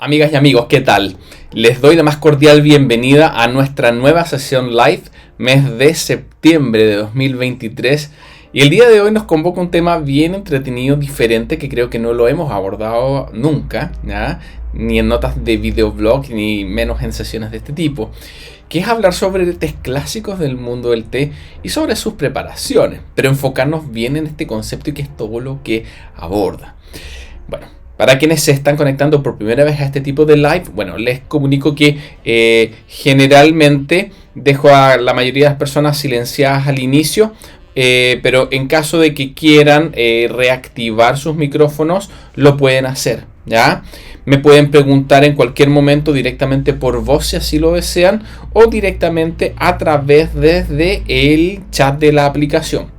Amigas y amigos, ¿qué tal? Les doy la más cordial bienvenida a nuestra nueva sesión live, mes de septiembre de 2023. Y el día de hoy nos convoca un tema bien entretenido, diferente, que creo que no lo hemos abordado nunca, ¿ya? Ni en notas de videoblog, ni menos en sesiones de este tipo, que es hablar sobre tés clásicos del mundo del té y sobre sus preparaciones, pero enfocarnos bien en este concepto y que es todo lo que aborda. Bueno, para quienes se están conectando por primera vez a este tipo de live, bueno, les comunico que generalmente dejo a la mayoría de las personas silenciadas al inicio, pero en caso de que quieran reactivar sus micrófonos, lo pueden hacer, ¿ya? Me pueden preguntar en cualquier momento directamente por voz si así lo desean o directamente a través desde el chat de la aplicación.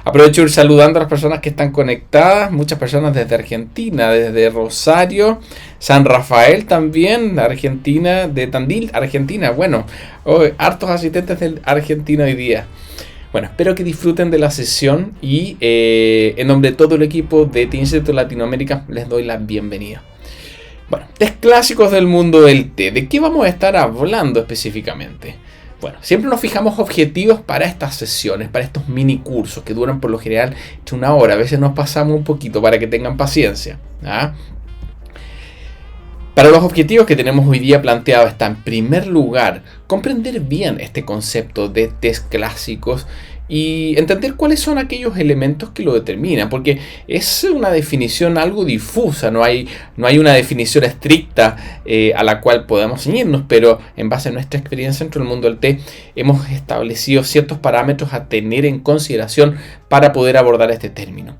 Aprovecho de ir saludando a las personas que están conectadas, muchas personas desde Argentina, desde Rosario, San Rafael también, Argentina, de Tandil, Argentina. Bueno, hartos asistentes de Argentina hoy día. Bueno, espero que disfruten de la sesión y en nombre de todo el equipo de Té Instituto Latinoamérica les doy la bienvenida. Bueno, tés clásicos del mundo del té. ¿De qué vamos a estar hablando específicamente? Bueno, siempre nos fijamos objetivos para estas sesiones, para estos mini cursos que duran por lo general entre una hora. A veces nos pasamos un poquito para que tengan paciencia, ¿ah? Para los objetivos que tenemos hoy día planteados está en primer lugar comprender bien este concepto de tés clásicos y entender cuáles son aquellos elementos que lo determinan, porque es una definición algo difusa, no hay una definición estricta a la cual podamos ceñirnos, pero en base a nuestra experiencia dentro del mundo del té hemos establecido ciertos parámetros a tener en consideración para poder abordar este término.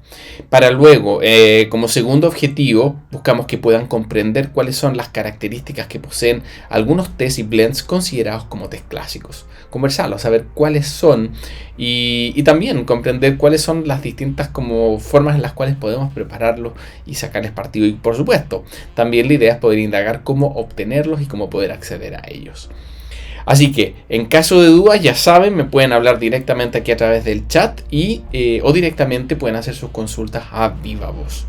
Para luego, como segundo objetivo, buscamos que puedan comprender cuáles son las características que poseen algunos tés y blends considerados como tés clásicos. Conversarlos, saber cuáles son y también comprender cuáles son las distintas como formas en las cuales podemos prepararlos y sacarles partido. Y por supuesto, también la idea es poder indagar cómo obtenerlos y cómo poder acceder a ellos. Así que, en caso de dudas, ya saben, me pueden hablar directamente aquí a través del chat o directamente pueden hacer sus consultas a viva voz.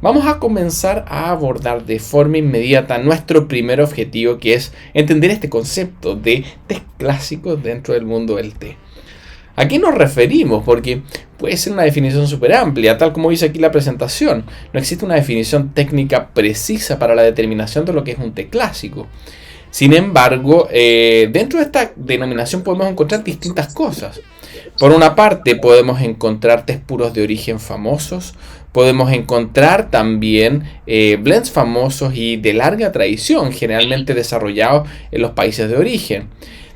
Vamos a comenzar a abordar de forma inmediata nuestro primer objetivo, que es entender este concepto de tés clásicos dentro del mundo del té. ¿A qué nos referimos? Porque puede ser una definición súper amplia, tal como dice aquí la presentación. No existe una definición técnica precisa para la determinación de lo que es un té clásico. Sin embargo, dentro de esta denominación podemos encontrar distintas cosas. Por una parte, podemos encontrar tés puros de origen famosos. Podemos encontrar también blends famosos y de larga tradición, generalmente desarrollados en los países de origen.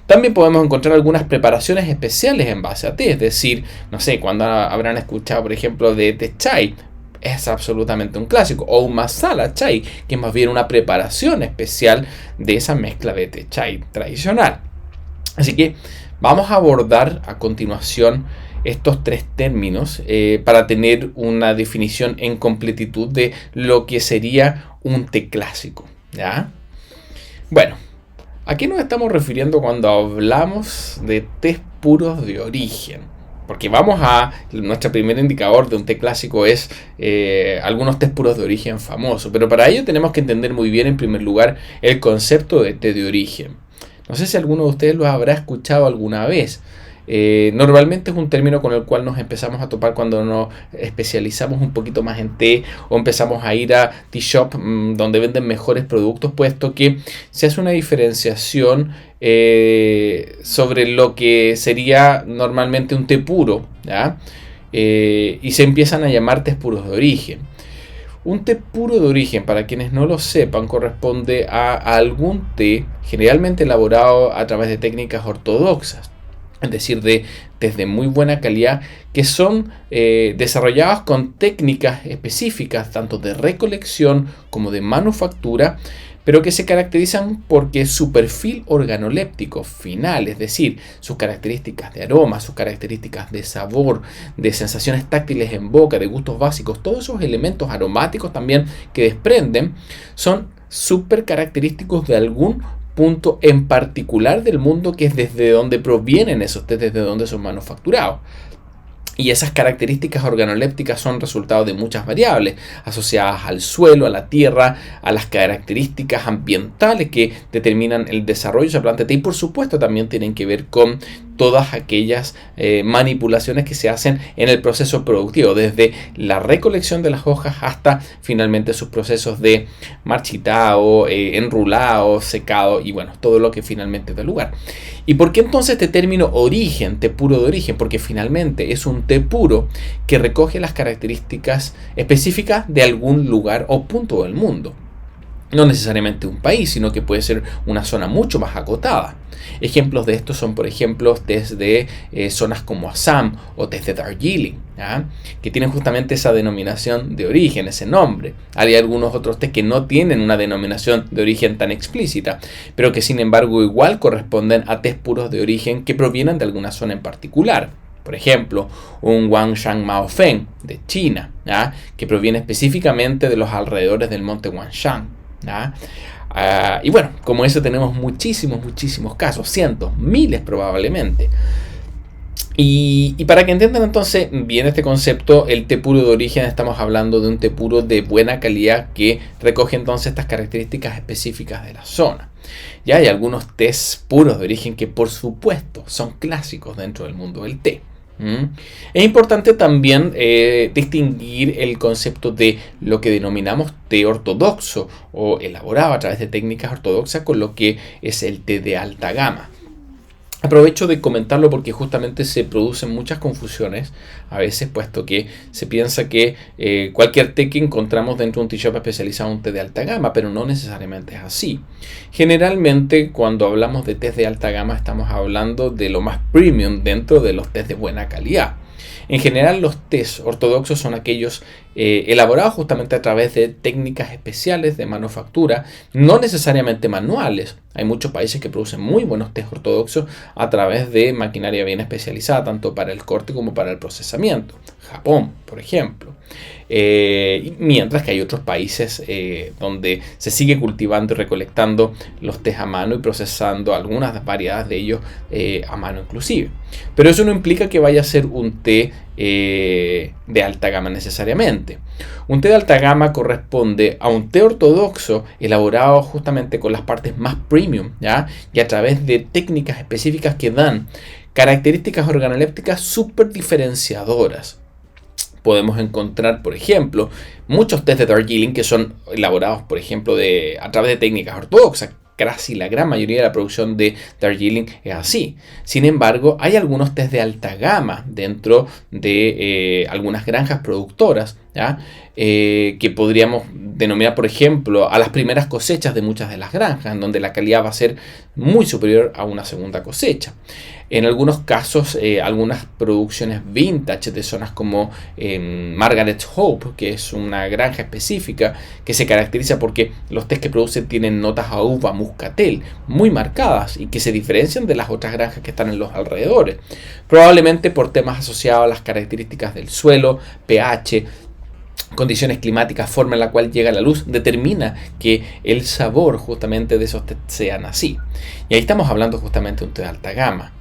También podemos encontrar algunas preparaciones especiales en base a té, es decir, no sé, cuando habrán escuchado, por ejemplo, de té chai, es absolutamente un clásico, o un masala chai, que es más bien una preparación especial de esa mezcla de té chai tradicional. Así que vamos a abordar a continuación estos tres términos para tener una definición en completitud de lo que sería un té clásico, ¿ya? Bueno, ¿a qué nos estamos refiriendo cuando hablamos de tés puros de origen? Porque nuestro primer indicador de un té clásico es algunos tés puros de origen famosos. Pero para ello tenemos que entender muy bien en primer lugar el concepto de té de origen. No sé si alguno de ustedes lo habrá escuchado alguna vez. Normalmente es un término con el cual nos empezamos a topar cuando nos especializamos un poquito más en té o empezamos a ir a tea shop donde venden mejores productos, puesto que se hace una diferenciación sobre lo que sería normalmente un té puro, ¿ya? Y se empiezan a llamar tés puros de origen. Un té puro de origen, para quienes no lo sepan, corresponde a algún té generalmente elaborado a través de técnicas ortodoxas, es decir, de tés de muy buena calidad, que son desarrollados con técnicas específicas, tanto de recolección como de manufactura, pero que se caracterizan porque su perfil organoléptico final, es decir, sus características de aroma, sus características de sabor, de sensaciones táctiles en boca, de gustos básicos, todos esos elementos aromáticos también que desprenden, son súper característicos de algún punto en particular del mundo, que es desde donde provienen esos tés, desde donde son manufacturados. Y esas características organolépticas son resultado de muchas variables asociadas al suelo, a la tierra, a las características ambientales que determinan el desarrollo de esa planta de té y por supuesto también tienen que ver con todas aquellas manipulaciones que se hacen en el proceso productivo, desde la recolección de las hojas hasta finalmente sus procesos de marchitado, enrulado, secado y bueno, todo lo que finalmente da lugar. ¿Y por qué entonces este término origen, té puro de origen? Porque finalmente es un té puro que recoge las características específicas de algún lugar o punto del mundo. No necesariamente un país, sino que puede ser una zona mucho más acotada. Ejemplos de esto son, por ejemplo, tés de zonas como Assam o tés de Darjeeling, ¿ya? Que tienen justamente esa denominación de origen, ese nombre. Hay algunos otros tés que no tienen una denominación de origen tan explícita, pero que sin embargo igual corresponden a tés puros de origen que provienen de alguna zona en particular. Por ejemplo, un Wangshan Maofeng de China, ¿ya? Que proviene específicamente de los alrededores del monte Wangshan. Y bueno, como eso tenemos muchísimos casos, cientos, miles probablemente. Y para que entiendan entonces bien este concepto, el té puro de origen, estamos hablando de un té puro de buena calidad que recoge entonces estas características específicas de la zona. Ya hay algunos tés puros de origen que por supuesto son clásicos dentro del mundo del té. Es importante también distinguir el concepto de lo que denominamos té ortodoxo o elaborado a través de técnicas ortodoxas con lo que es el té de alta gama. Aprovecho de comentarlo porque justamente se producen muchas confusiones a veces, puesto que se piensa que cualquier té que encontramos dentro de un tea shop especializado es un té de alta gama, pero no necesariamente es así. Generalmente cuando hablamos de tés de alta gama estamos hablando de lo más premium dentro de los tés de buena calidad. En general los tés ortodoxos son aquellos elaborados justamente a través de técnicas especiales de manufactura, no necesariamente manuales. Hay muchos países que producen muy buenos tés ortodoxos a través de maquinaria bien especializada, tanto para el corte como para el procesamiento. Japón, por ejemplo. Mientras que hay otros países donde se sigue cultivando y recolectando los tés a mano y procesando algunas variedades de ellos a mano inclusive. Pero eso no implica que vaya a ser un té de alta gama necesariamente. Un té de alta gama corresponde a un té ortodoxo elaborado justamente con las partes más premium, ¿ya? Y a través de técnicas específicas que dan características organolépticas súper diferenciadoras. Podemos encontrar, por ejemplo, muchos tés de Darjeeling que son elaborados, por ejemplo, a través de técnicas ortodoxas. Casi la gran mayoría de la producción de Darjeeling es así. Sin embargo, hay algunos tés de alta gama dentro de algunas granjas productoras, ¿ya? Que podríamos denominar, por ejemplo, a las primeras cosechas de muchas de las granjas, en donde la calidad va a ser muy superior a una segunda cosecha. En algunos casos, algunas producciones vintage de zonas como Margaret Hope, que es una granja específica que se caracteriza porque los tés que producen tienen notas a uva muscatel muy marcadas y que se diferencian de las otras granjas que están en los alrededores, probablemente por temas asociados a las características del suelo, pH, condiciones climáticas, forma en la cual llega la luz, determina que el sabor justamente de esos tés sean así. Y ahí estamos hablando justamente de un té de alta gama.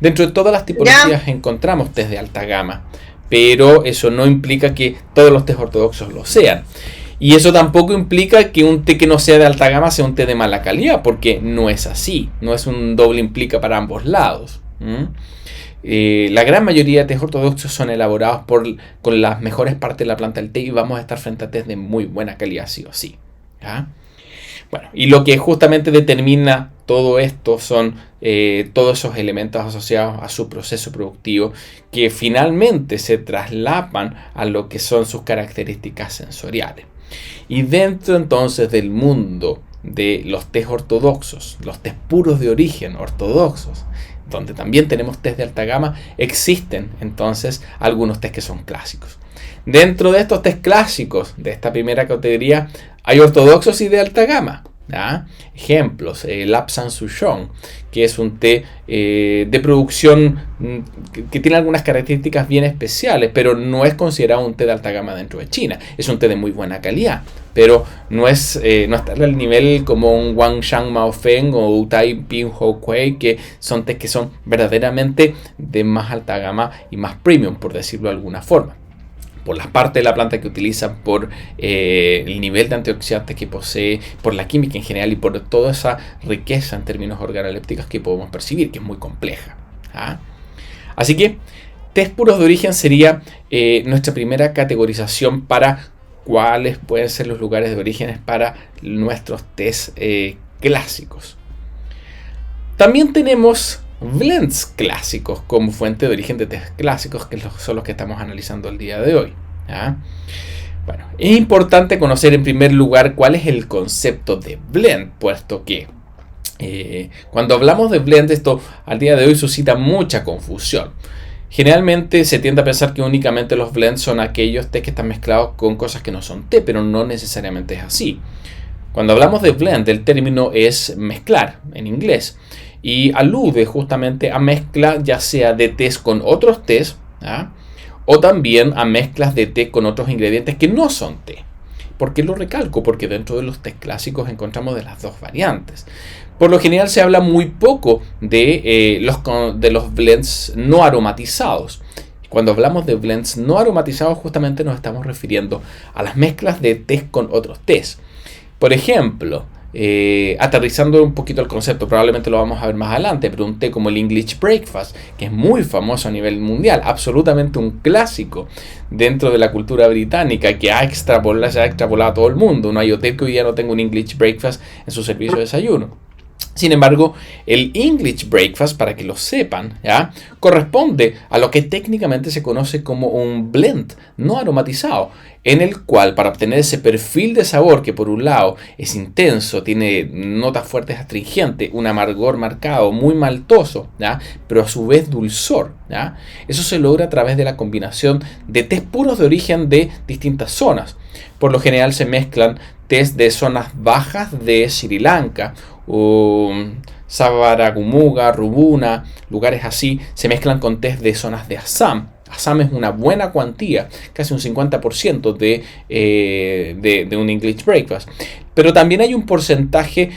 Dentro de todas las tipologías encontramos tés de alta gama, pero eso no implica que todos los tés ortodoxos lo sean. Y eso tampoco implica que un té que no sea de alta gama sea un té de mala calidad, porque no es así, no es un doble implica para ambos lados. La gran mayoría de tés ortodoxos son elaborados con las mejores partes de la planta del té y vamos a estar frente a tés de muy buena calidad, sí o sí. ¿Ya? Bueno, y lo que justamente determina todo esto son todos esos elementos asociados a su proceso productivo que finalmente se traslapan a lo que son sus características sensoriales. Y dentro entonces del mundo de los tés ortodoxos, los tés puros de origen ortodoxos, donde también tenemos tés de alta gama, existen entonces algunos tés que son clásicos. Dentro de estos tés clásicos de esta primera categoría hay ortodoxos y de alta gama. ¿ya? Ejemplos, Lapsang Souchong, que es un té de producción que tiene algunas características bien especiales, pero no es considerado un té de alta gama dentro de China. Es un té de muy buena calidad, pero no está al nivel como un Wangshan Maofeng o Utai Pin Ho Kuei, que son tés que son verdaderamente de más alta gama y más premium, por decirlo de alguna forma, por las partes de la planta que utilizan, por el nivel de antioxidantes que posee, por la química en general y por toda esa riqueza en términos organolépticos que podemos percibir, que es muy compleja. ¿Ah? Así que tés puros de origen sería nuestra primera categorización para cuáles pueden ser los lugares de orígenes para nuestros tés clásicos. También tenemos blends clásicos como fuente de origen de tés clásicos, que son los que estamos analizando el día de hoy. ¿Ya? Bueno, es importante conocer en primer lugar cuál es el concepto de blend, puesto que cuando hablamos de blend, esto al día de hoy suscita mucha confusión. Generalmente se tiende a pensar que únicamente los blends son aquellos tés que están mezclados con cosas que no son té, pero no necesariamente es así. Cuando hablamos de blend, el término es mezclar en inglés y alude justamente a mezcla ya sea de tés con otros tés, ¿ah? O también a mezclas de té con otros ingredientes que no son té. ¿Por qué lo recalco? Porque dentro de los tés clásicos encontramos de las dos variantes. Por lo general se habla muy poco de los blends no aromatizados. Cuando hablamos de blends no aromatizados, justamente nos estamos refiriendo a las mezclas de tés con otros tés. Por ejemplo, aterrizando un poquito el concepto, probablemente lo vamos a ver más adelante, pero un té como el English Breakfast, que es muy famoso a nivel mundial, absolutamente un clásico dentro de la cultura británica, que se ha extrapolado a todo el mundo. No hay hotel que hoy día no tenga un English Breakfast en su servicio de desayuno. Sin embargo, el English Breakfast, para que lo sepan, ¿ya?, corresponde a lo que técnicamente se conoce como un blend no aromatizado, en el cual, para obtener ese perfil de sabor que por un lado es intenso, tiene notas fuertes astringentes, un amargor marcado, muy maltoso, ¿ya?, pero a su vez dulzor, ¿ya?, eso se logra a través de la combinación de tés puros de origen de distintas zonas. Por lo general se mezclan tés de zonas bajas de Sri Lanka, o Sabaragumuga, Rubuna, lugares así, se mezclan con tés de zonas de Assam. Assam es una buena cuantía, casi un 50% de un English Breakfast. Pero también hay un porcentaje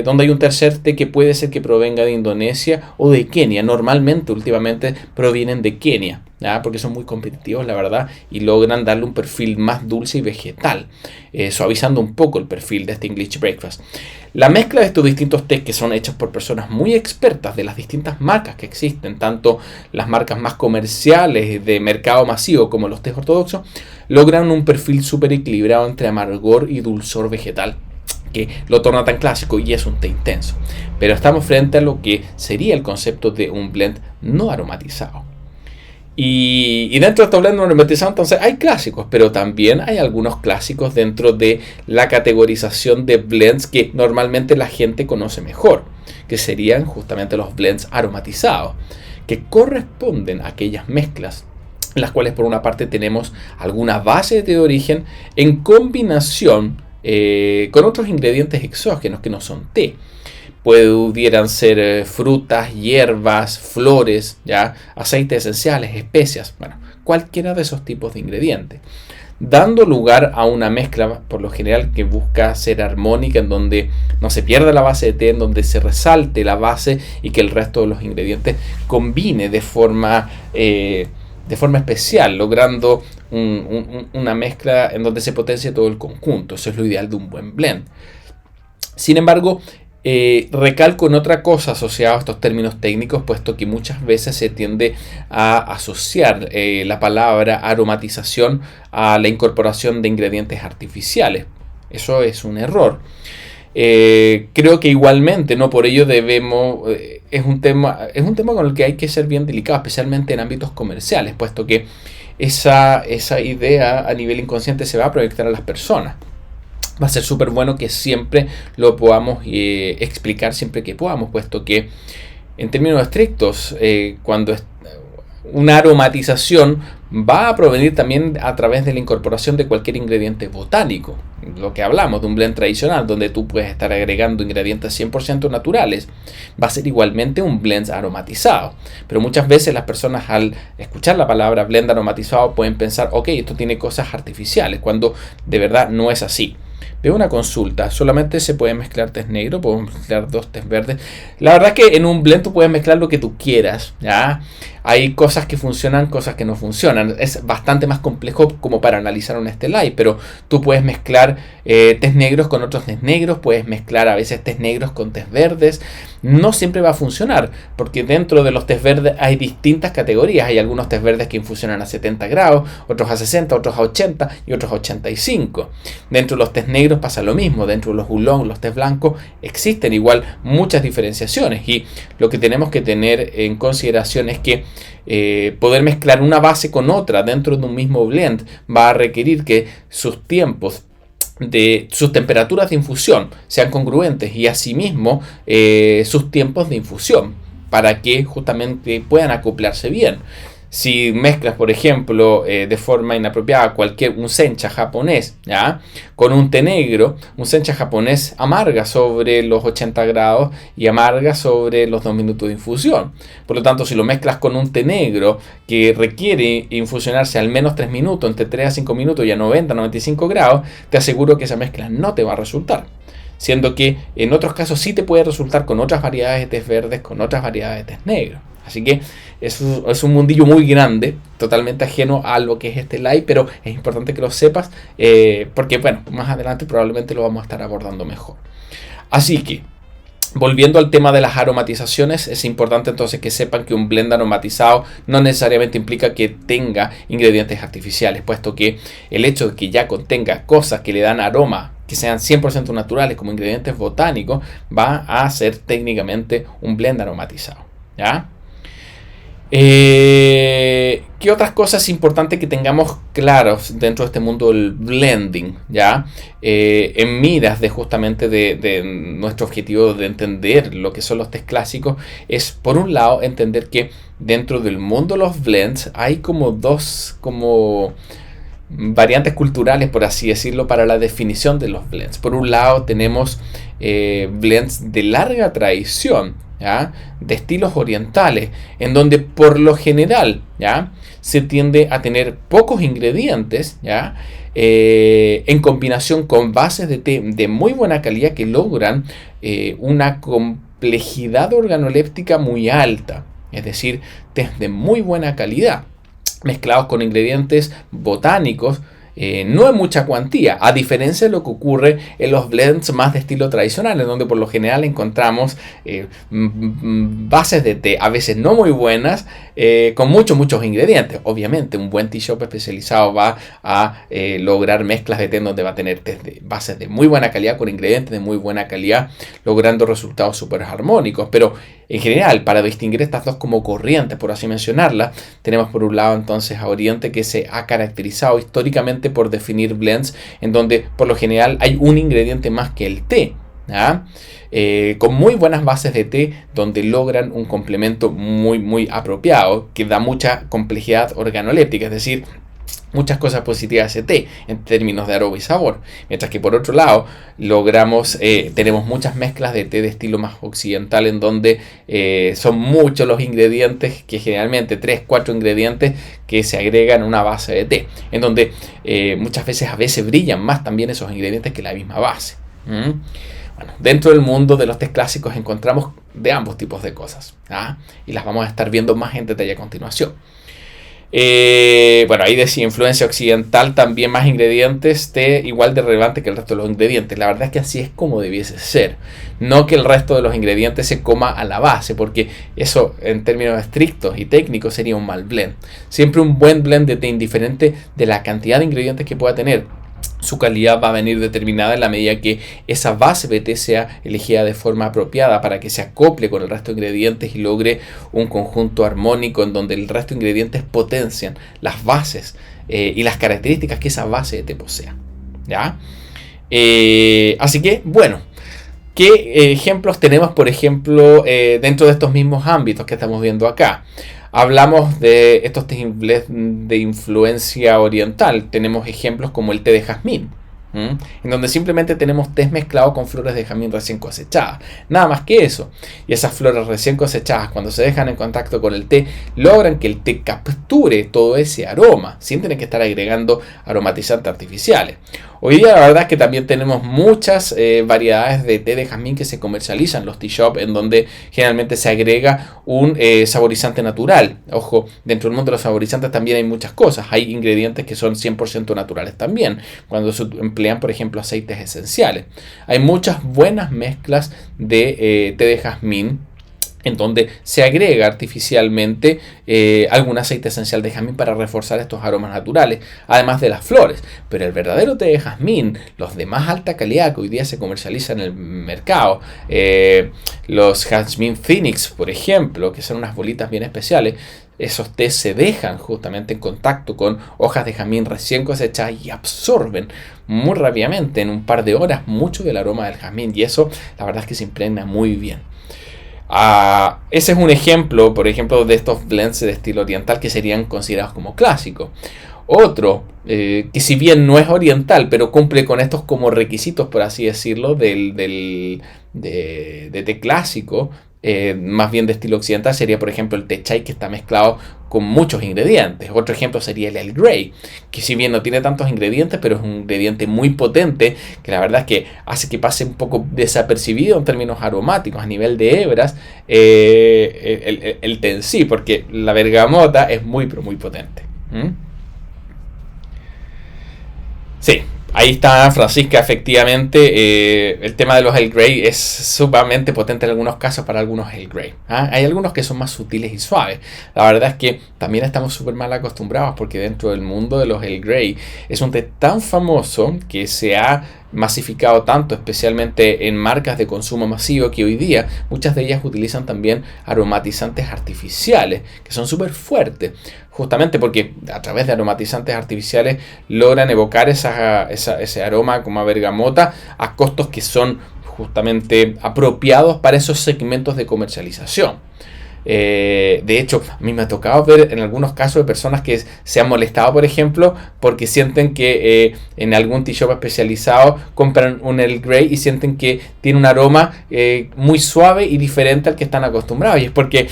donde hay un tercer té que puede ser que provenga de Indonesia o de Kenia. Normalmente, últimamente, provienen de Kenia, ¿ya?, porque son muy competitivos, la verdad, y logran darle un perfil más dulce y vegetal, suavizando un poco el perfil de este English Breakfast. La mezcla de estos distintos tés, que son hechos por personas muy expertas de las distintas marcas que existen, tanto las marcas más comerciales de mercado masivo como los tés ortodoxos, logran un perfil súper equilibrado entre amargor y dulzor vegetal, que lo torna tan clásico y es un té intenso. Pero estamos frente a lo que sería el concepto de un blend no aromatizado. Y dentro de este blend no aromatizado, entonces hay clásicos, pero también hay algunos clásicos dentro de la categorización de blends que normalmente la gente conoce mejor, que serían justamente los blends aromatizados, que corresponden a aquellas mezclas en las cuales por una parte tenemos alguna base de origen en combinación con otros ingredientes exógenos que no son té. Pudieran ser frutas, hierbas, flores, ¿ya?, aceites esenciales, especias, bueno, cualquiera de esos tipos de ingredientes, dando lugar a una mezcla por lo general que busca ser armónica, en donde no se pierda la base de té, en donde se resalte la base y que el resto de los ingredientes combine de forma especial, logrando una mezcla en donde se potencie todo el conjunto. Eso es lo ideal de un buen blend. Sin embargo, recalco en otra cosa asociada a estos términos técnicos, puesto que muchas veces se tiende a asociar la palabra aromatización a la incorporación de ingredientes artificiales. Eso es un error. Creo que igualmente, no por ello debemos, es un tema con el que hay que ser bien delicado, especialmente en ámbitos comerciales, puesto que esa idea a nivel inconsciente se va a proyectar a las personas. Va a ser súper bueno que siempre lo podamos explicar siempre que podamos, puesto que en términos estrictos, cuando una aromatización va a provenir también a través de la incorporación de cualquier ingrediente botánico. Lo que hablamos de un blend tradicional, donde tú puedes estar agregando ingredientes 100% naturales, va a ser igualmente un blend aromatizado. Pero muchas veces las personas, al escuchar la palabra blend aromatizado, pueden pensar, ok, esto tiene cosas artificiales, cuando de verdad no es así. Veo una consulta, solamente se puede mezclar test negro, podemos mezclar 2 test verdes. La verdad es que en un blend tú puedes mezclar lo que tú quieras, ¿ya? Hay cosas que funcionan, cosas que no funcionan. Es bastante más complejo como para analizar un live, pero tú puedes mezclar test negros con otros test negros, puedes mezclar a veces test negros con test verdes. No siempre va a funcionar, porque dentro de los test verdes hay distintas categorías. Hay algunos test verdes que infusionan a 70 grados, otros a 60, otros a 80 y otros a 85. Dentro de los test negros pasa lo mismo. Dentro de los oolong, los test blancos, existen igual muchas diferenciaciones. Y lo que tenemos que tener en consideración es que poder mezclar una base con otra dentro de un mismo blend va a requerir que sus tiempos de sus temperaturas de infusión sean congruentes y asimismo sus tiempos de infusión para que justamente puedan acoplarse bien. Si mezclas, por ejemplo, de forma inapropiada un sencha japonés, ¿ya?, con un té negro, un sencha japonés amarga sobre los 80 grados y amarga sobre los 2 minutos de infusión. Por lo tanto, si lo mezclas con un té negro que requiere infusionarse al menos 3 minutos, entre 3 a 5 minutos y a 90-95 grados, te aseguro que esa mezcla no te va a resultar. Siendo que en otros casos sí te puede resultar con otras variedades de test verdes, con otras variedades de test negros. Así que es un mundillo muy grande, totalmente ajeno a lo que es este live, pero es importante que lo sepas porque, bueno, más adelante probablemente lo vamos a estar abordando mejor. Así que, volviendo al tema de las aromatizaciones, es importante entonces que sepan que un blend aromatizado no necesariamente implica que tenga ingredientes artificiales, puesto que el hecho de que ya contenga cosas que le dan aroma, que sean 100% naturales como ingredientes botánicos, va a ser técnicamente un blend aromatizado, ¿ya? ¿Qué otras cosas es importante que tengamos claros dentro de este mundo del blending? ¿Ya? En miras de justamente de nuestro objetivo de entender lo que son los test clásicos, es por un lado entender que dentro del mundo de los blends hay como dos variantes culturales, por así decirlo, para la definición de los blends. Por un lado tenemos blends de larga tradición, ¿ya?, de estilos orientales, en donde por lo general, ¿ya?, se tiende a tener pocos ingredientes, ¿ya?, en combinación con bases de té de muy buena calidad que logran una complejidad organoléptica muy alta, es decir, tés de muy buena calidad mezclados con ingredientes botánicos, no en mucha cuantía, a diferencia de lo que ocurre en los blends más de estilo tradicional, en donde por lo general encontramos bases de té a veces no muy buenas, con muchos ingredientes. Obviamente un buen tea shop especializado va a lograr mezclas de té donde va a tener bases de muy buena calidad con ingredientes de muy buena calidad, logrando resultados súper armónicos. Pero en general, para distinguir estas dos como corrientes, por así mencionarlas, tenemos por un lado entonces a Oriente, que se ha caracterizado históricamente por definir blends en donde por lo general hay un ingrediente más que el té, ¿ya?, con muy buenas bases de té donde logran un complemento muy apropiado que da mucha complejidad organoléptica, es decir, muchas cosas positivas de té en términos de aroma y sabor, mientras que por otro lado tenemos muchas mezclas de té de estilo más occidental, en donde son muchos los ingredientes, que generalmente 3-4 ingredientes que se agregan a una base de té, en donde muchas veces brillan más también esos ingredientes que la misma base. Bueno, dentro del mundo de los tés clásicos encontramos de ambos tipos de cosas, ¿ah?, y las vamos a estar viendo más en detalle a continuación. Bueno, ahí decía influencia occidental, también más ingredientes, té igual de relevante que el resto de los ingredientes. La verdad es que así es como debiese ser, no que el resto de los ingredientes se coma a la base, porque eso en términos estrictos y técnicos sería un mal blend. Siempre un buen blend de té, indiferente de la cantidad de ingredientes que pueda tener, su calidad va a venir determinada en la medida que esa base de té sea elegida de forma apropiada para que se acople con el resto de ingredientes y logre un conjunto armónico en donde el resto de ingredientes potencian las bases y las características que esa base de té posea, ¿ya? Así que, bueno, ¿qué ejemplos tenemos, por ejemplo, dentro de estos mismos ámbitos que estamos viendo acá? hablamos de estos tés de influencia oriental. Tenemos ejemplos como el té de jazmín, en donde simplemente tenemos té mezclado con flores de jazmín recién cosechadas. Nada más que eso. Y esas flores recién cosechadas, cuando se dejan en contacto con el té, logran que el té capture todo ese aroma, sin tener que estar agregando aromatizantes artificiales. Hoy día la verdad es que también tenemos muchas variedades de té de jazmín que se comercializan en los tea shop, en donde generalmente se agrega un saborizante natural. Ojo, dentro del mundo de los saborizantes también hay muchas cosas. Hay ingredientes que son 100% naturales también, cuando se emplean, por ejemplo, aceites esenciales. Hay muchas buenas mezclas de té de jazmín, en donde se agrega artificialmente algún aceite esencial de jazmín para reforzar estos aromas naturales, además de las flores. Pero el verdadero té de jazmín, los de más alta calidad que hoy día se comercializan en el mercado, los Jasmine Phoenix, por ejemplo, que son unas bolitas bien especiales, esos tés se dejan justamente en contacto con hojas de jazmín recién cosechadas y absorben muy rápidamente, en un par de horas, mucho del aroma del jazmín, y eso la verdad es que se impregna muy bien. Ese es un ejemplo, por ejemplo, de estos blends de estilo oriental que serían considerados como clásicos. Otro, que si bien no es oriental, pero cumple con estos como requisitos, por así decirlo, de té clásico, más bien de estilo occidental, sería por ejemplo el té chai, que está mezclado con muchos ingredientes. Otro ejemplo sería el Earl Grey, que si bien no tiene tantos ingredientes, pero es un ingrediente muy potente, que la verdad es que hace que pase un poco desapercibido en términos aromáticos a nivel de hebras el té en sí, porque la bergamota es muy, pero muy potente. Sí, ahí está Francisca, efectivamente. El tema de los Earl Grey es sumamente potente en algunos casos para algunos Earl Grey. Hay algunos que son más sutiles y suaves. La verdad es que también estamos súper mal acostumbrados, porque dentro del mundo de los Earl Grey es un té tan famoso que se ha masificado tanto, especialmente en marcas de consumo masivo, que hoy día muchas de ellas utilizan también aromatizantes artificiales que son súper fuertes, justamente porque a través de aromatizantes artificiales logran evocar ese aroma como a bergamota a costos que son justamente apropiados para esos segmentos de comercialización. De hecho, a mí me ha tocado ver en algunos casos de personas que se han molestado, por ejemplo, porque sienten que en algún tea shop especializado compran un Earl Grey y sienten que tiene un aroma muy suave y diferente al que están acostumbrados. Y es porque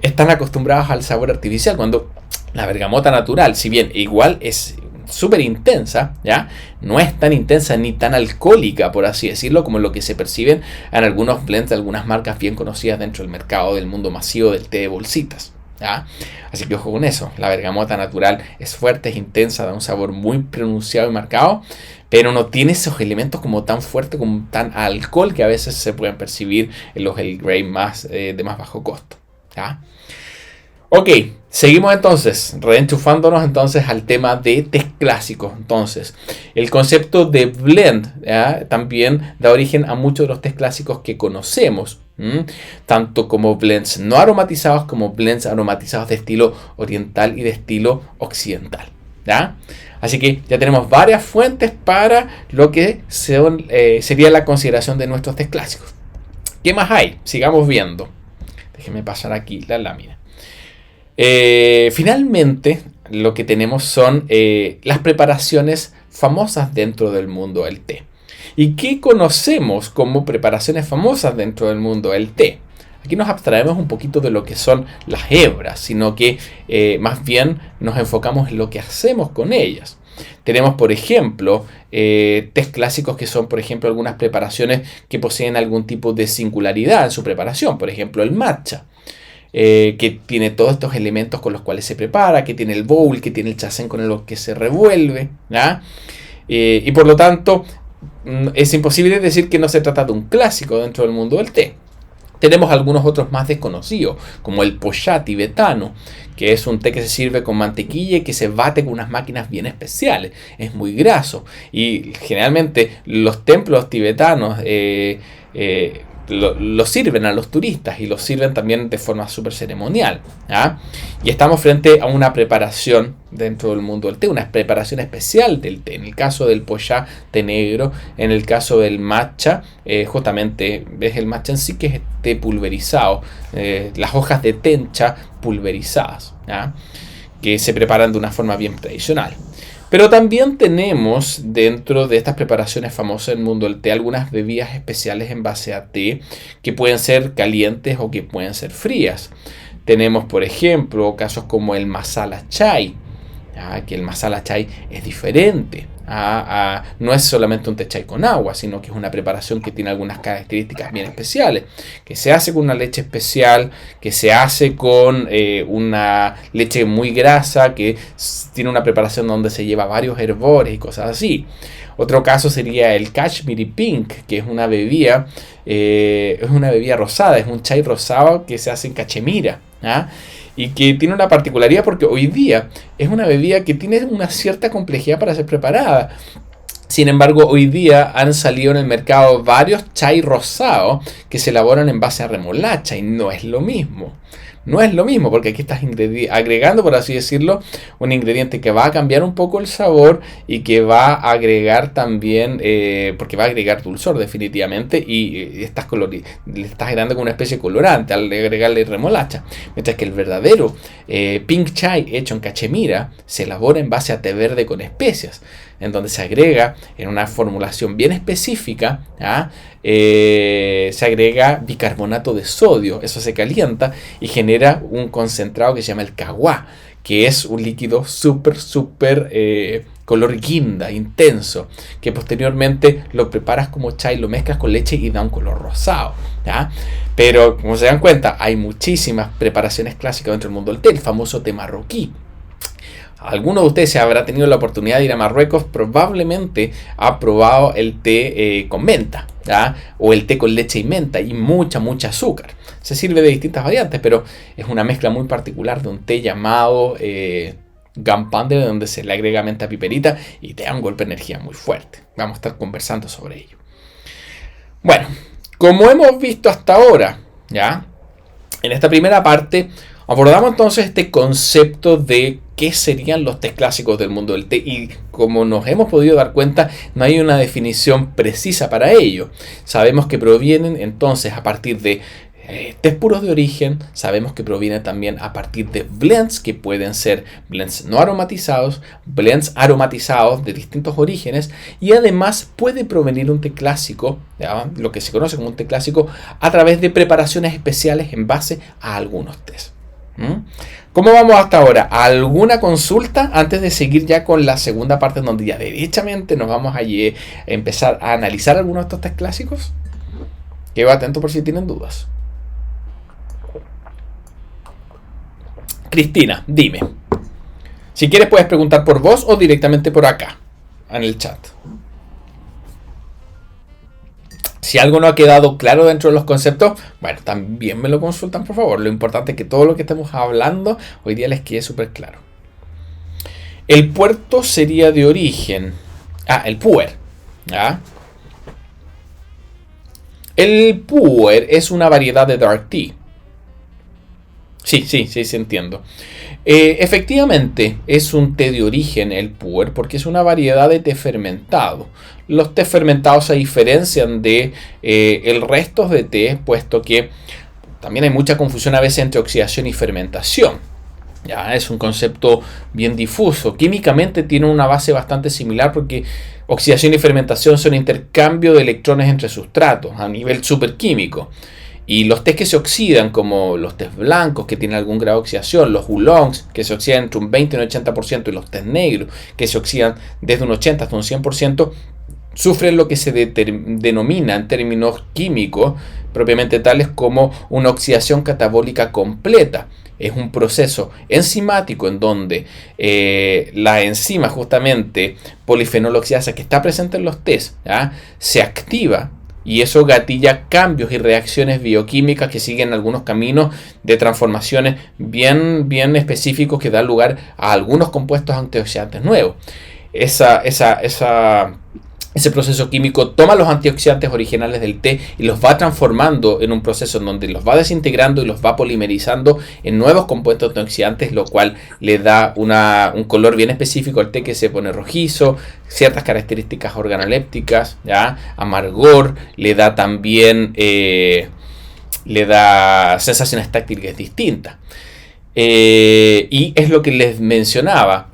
están acostumbrados al sabor artificial, cuando la bergamota natural, si bien igual es súper intensa, ¿ya? No es tan intensa ni tan alcohólica, por así decirlo, como lo que se perciben en algunos blends de algunas marcas bien conocidas dentro del mercado del mundo masivo del té de bolsitas, ¿ya? Así que ojo con eso. La bergamota natural es fuerte, es intensa, da un sabor muy pronunciado y marcado, pero no tiene esos elementos como tan fuerte, como tan alcohol, que a veces se pueden percibir en los Earl Grey de más bajo costo, ¿ya? Ok, seguimos entonces, reenchufándonos entonces al tema de tés clásicos. Entonces, el concepto de blend, ¿ya?, también da origen a muchos de los tés clásicos que conocemos, tanto como blends no aromatizados como blends aromatizados de estilo oriental y de estilo occidental, ¿ya? Así que ya tenemos varias fuentes para lo que sería la consideración de nuestros tés clásicos. ¿Qué más hay? Sigamos viendo. Déjenme pasar aquí la lámina. Finalmente, lo que tenemos son las preparaciones famosas dentro del mundo del té. ¿Y qué conocemos como preparaciones famosas dentro del mundo del té? Aquí nos abstraemos un poquito de lo que son las hebras, sino que más bien nos enfocamos en lo que hacemos con ellas. Tenemos, por ejemplo, tés clásicos que son, por ejemplo, algunas preparaciones que poseen algún tipo de singularidad en su preparación. Por ejemplo, el matcha. Que tiene todos estos elementos con los cuales se prepara, que tiene el bowl, que tiene el chacén con el que se revuelve, ¿ya? Y por lo tanto es imposible decir que no se trata de un clásico dentro del mundo del té. Tenemos algunos otros más desconocidos, como el pochá tibetano, que es un té que se sirve con mantequilla y que se bate con unas máquinas bien especiales. Es muy graso y generalmente los templos tibetanos lo sirven a los turistas y lo sirven también de forma súper ceremonial. ¿Ya? Y estamos frente a una preparación dentro del mundo del té, una preparación especial del té. En el caso del pochá, té negro. En el caso del matcha, justamente ves el matcha en sí, que es té pulverizado, las hojas de tencha pulverizadas, ¿ya? Que se preparan de una forma bien tradicional. Pero también tenemos dentro de estas preparaciones famosas del mundo del té algunas bebidas especiales en base a té que pueden ser calientes o que pueden ser frías. Tenemos, por ejemplo, casos como el masala chai, ¿ya? Que el masala chai es diferente. No es solamente un té chai con agua, sino que es una preparación que tiene algunas características bien especiales, que se hace con una leche especial, que se hace con una leche muy grasa, que tiene una preparación donde se lleva varios herbores y cosas así. Otro caso sería el Kashmiri Pink, que es una bebida rosada, es un chai rosado que se hace en cachemira, ¿ah? Y que tiene una particularidad porque hoy día es una bebida que tiene una cierta complejidad para ser preparada. Sin embargo, hoy día han salido en el mercado varios chai rosados que se elaboran en base a remolacha y no es lo mismo. No es lo mismo porque aquí estás agregando, por así decirlo, un ingrediente que va a cambiar un poco el sabor y que va a agregar también, porque va a agregar dulzor definitivamente y le estás agregando con una especie de colorante al agregarle remolacha. Mientras que el verdadero pink chai hecho en cachemira se elabora en base a té verde con especias, en donde se agrega en una formulación bien específica, se agrega bicarbonato de sodio, eso se calienta y genera un concentrado que se llama el caguá, que es un líquido súper color guinda, intenso, que posteriormente lo preparas como chai, lo mezclas con leche y da un color rosado, ¿ya? Pero como se dan cuenta, hay muchísimas preparaciones clásicas dentro del mundo del té, el famoso té marroquí. Alguno de ustedes, se habrá tenido la oportunidad de ir a Marruecos, probablemente ha probado el té con menta, ¿ya? O el té con leche y menta y mucha azúcar. Se sirve de distintas variantes, pero es una mezcla muy particular de un té llamado Gampande, donde se le agrega menta piperita y te da un golpe de energía muy fuerte. Vamos a estar conversando sobre ello. Bueno, como hemos visto hasta ahora, ¿ya? En esta primera parte abordamos entonces este concepto de qué serían los tés clásicos del mundo del té y como nos hemos podido dar cuenta, no hay una definición precisa para ello. Sabemos que provienen entonces a partir de tés puros de origen, sabemos que provienen también a partir de blends que pueden ser blends no aromatizados, blends aromatizados de distintos orígenes y además puede provenir un té clásico, ¿ya? Lo que se conoce como un té clásico, a través de preparaciones especiales en base a algunos tés. ¿Cómo vamos hasta ahora? ¿Alguna consulta antes de seguir ya con la segunda parte en donde ya derechamente nos vamos a empezar a analizar algunos de estos tés clásicos? Quedo atento por si tienen dudas. Cristina, dime. Si quieres puedes preguntar por vos o directamente por acá, en el chat. Si algo no ha quedado claro dentro de los conceptos, bueno, también me lo consultan, por favor. Lo importante es que todo lo que estamos hablando hoy día les quede súper claro. El puerto sería de origen. El puer. ¿Ya? El puer es una variedad de dark tea. Sí, entiendo. Efectivamente, es un té de origen el puer porque es una variedad de té fermentado. Los té fermentados se diferencian de el resto de té, puesto que también hay mucha confusión a veces entre oxidación y fermentación. Ya es un concepto bien difuso. Químicamente tiene una base bastante similar porque oxidación y fermentación son intercambio de electrones entre sustratos a nivel superquímico. Y los tés que se oxidan, como los tés blancos que tienen algún grado de oxidación, los oolongs que se oxidan entre un 20 y un 80% y los tés negros que se oxidan desde un 80 hasta un 100%, sufren lo que se denomina en términos químicos propiamente tales como una oxidación catabólica completa. Es un proceso enzimático en donde la enzima justamente polifenol oxidasa que está presente en los tés, ¿ya? Se activa y eso gatilla cambios y reacciones bioquímicas que siguen algunos caminos de transformaciones bien específicos que dan lugar a algunos compuestos antioxidantes nuevos. Esa Ese proceso químico toma los antioxidantes originales del té y los va transformando en un proceso en donde los va desintegrando y los va polimerizando en nuevos compuestos antioxidantes, lo cual le da un color bien específico al té, que se pone rojizo, ciertas características organolépticas, ¿ya? Amargor, le da también le da sensaciones táctiles distintas. Y es lo que les mencionaba,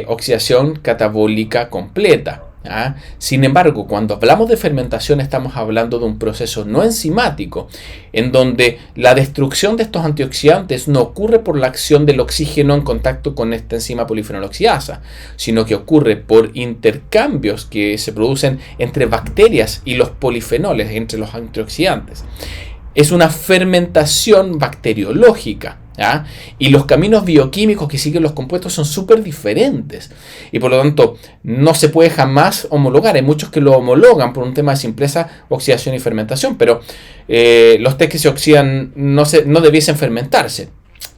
oxidación catabólica completa. ¿Ah? Sin embargo, cuando hablamos de fermentación estamos hablando de un proceso no enzimático, en donde la destrucción de estos antioxidantes no ocurre por la acción del oxígeno en contacto con esta enzima polifenoloxiasa, sino que ocurre por intercambios que se producen entre bacterias y los polifenoles, entre los antioxidantes. Es una fermentación bacteriológica. ¿Ya? Y los caminos bioquímicos que siguen los compuestos son súper diferentes y por lo tanto no se puede jamás homologar. Hay muchos que lo homologan por un tema de simpleza, oxidación y fermentación, pero los tés que se oxidan no debiesen fermentarse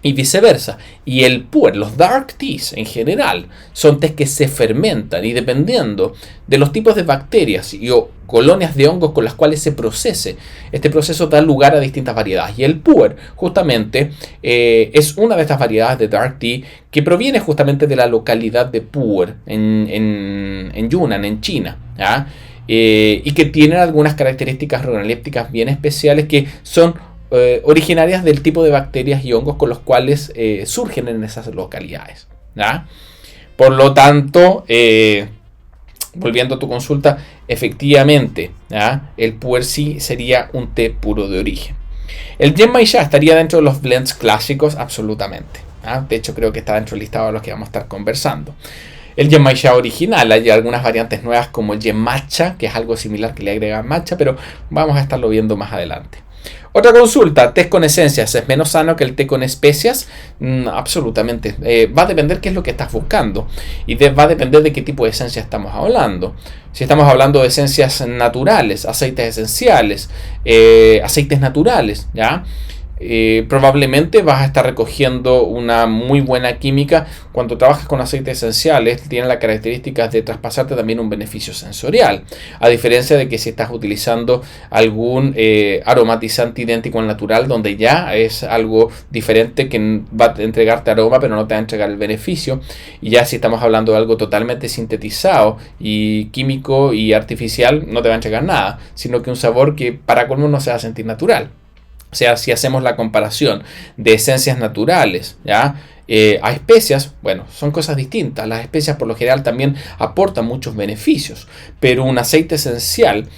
y viceversa. Y el puer, los dark teas en general, son tés que se fermentan y dependiendo de los tipos de bacterias o colonias de hongos con las cuales se procese, este proceso da lugar a distintas variedades. Y el puer justamente es una de estas variedades de dark tea que proviene justamente de la localidad de Pu'er en Yunnan, en China, ¿ya? Y que tienen algunas características organolépticas bien especiales que son originarias del tipo de bacterias y hongos con los cuales surgen en esas localidades, ¿ya? Por lo tanto, volviendo a tu consulta, efectivamente, ¿ya? El puer sí sería un té puro de origen. El Genmai Sha estaría dentro de los blends clásicos, absolutamente, ¿ya? De hecho, creo que está dentro del listado de los que vamos a estar conversando. El Genmai Sha original, hay algunas variantes nuevas como el Gen Matcha, que es algo similar que le agregan matcha, pero vamos a estarlo viendo más adelante. Otra consulta, té con esencias, ¿es menos sano que el té con especias? Absolutamente, va a depender qué es lo que estás buscando y va a depender de qué tipo de esencia estamos hablando. Si estamos hablando de esencias naturales, aceites esenciales, aceites naturales, ¿ya? Probablemente vas a estar recogiendo una muy buena química. Cuando trabajas con aceites esenciales tienen la característica de traspasarte también un beneficio sensorial, a diferencia de que si estás utilizando algún aromatizante idéntico al natural, donde ya es algo diferente que va a entregarte aroma pero no te va a entregar el beneficio. Y ya si estamos hablando de algo totalmente sintetizado y químico y artificial, no te va a entregar nada, sino que un sabor que para colmo no se va a sentir natural. O sea, si hacemos la comparación de esencias naturales, ¿ya? A especias, bueno, son cosas distintas. Las especias por lo general también aportan muchos beneficios, pero un aceite esencial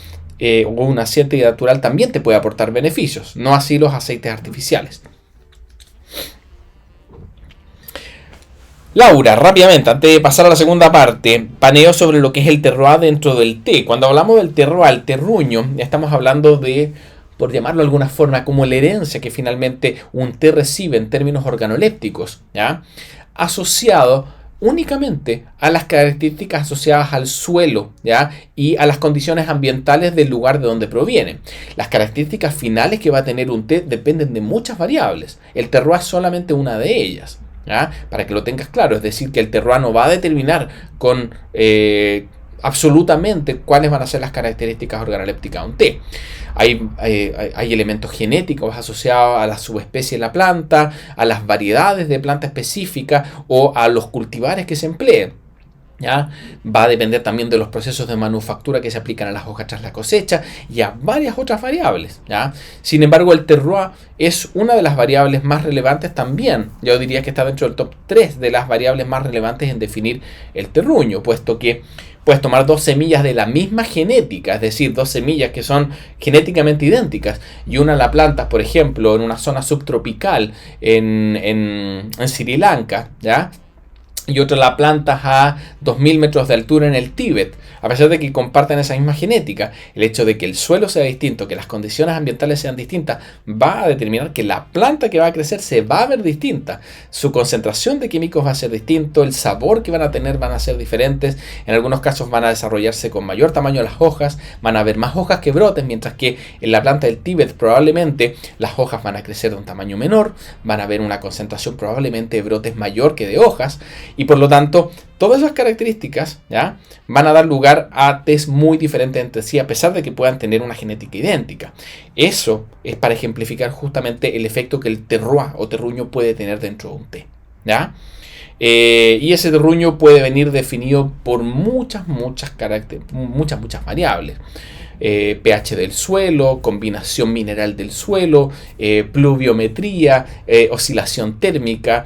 o un aceite natural también te puede aportar beneficios, no así los aceites artificiales. Laura, rápidamente, antes de pasar a la segunda parte, paneo sobre lo que es el terroir dentro del té. Cuando hablamos del terroir, el terruño, estamos hablando de, por llamarlo de alguna forma, como la herencia que finalmente un té recibe en términos organolépticos, ¿ya? Asociado únicamente a las características asociadas al suelo, ¿ya? Y a las condiciones ambientales del lugar de donde proviene. Las características finales que va a tener un té dependen de muchas variables. El terroir es solamente una de ellas, ¿ya? Para que lo tengas claro, es decir, que el terroir no va a determinar con absolutamente cuáles van a ser las características organolépticas de un té. Hay elementos genéticos asociados a la subespecie de la planta, a las variedades de planta específica o a los cultivares que se empleen, ¿ya? Va a depender también de los procesos de manufactura que se aplican a las hojas tras la cosecha y a varias otras variables, ¿ya? Sin embargo, el terroir es una de las variables más relevantes también. Yo diría que está dentro del top 3 de las variables más relevantes en definir el terruño, puesto que puedes tomar dos semillas de la misma genética, es decir, dos semillas que son genéticamente idénticas, y una la plantas, por ejemplo, en una zona subtropical en Sri Lanka, ¿ya? Y otra la plantas a 2000 metros de altura en el Tíbet. A pesar de que comparten esa misma genética, el hecho de que el suelo sea distinto, que las condiciones ambientales sean distintas, va a determinar que la planta que va a crecer se va a ver distinta. Su concentración de químicos va a ser distinto, el sabor que van a tener van a ser diferentes. En algunos casos van a desarrollarse con mayor tamaño las hojas, van a haber más hojas que brotes, mientras que en la planta del Tíbet probablemente las hojas van a crecer de un tamaño menor, van a haber una concentración probablemente de brotes mayor que de hojas. Y por lo tanto, todas esas características, ¿ya?, van a dar lugar a tés muy diferentes entre sí, a pesar de que puedan tener una genética idéntica. Eso es para ejemplificar justamente el efecto que el terroir o terruño puede tener dentro de un té, ¿ya? Y ese terruño puede venir definido por muchas variables. pH del suelo, combinación mineral del suelo, pluviometría, oscilación térmica,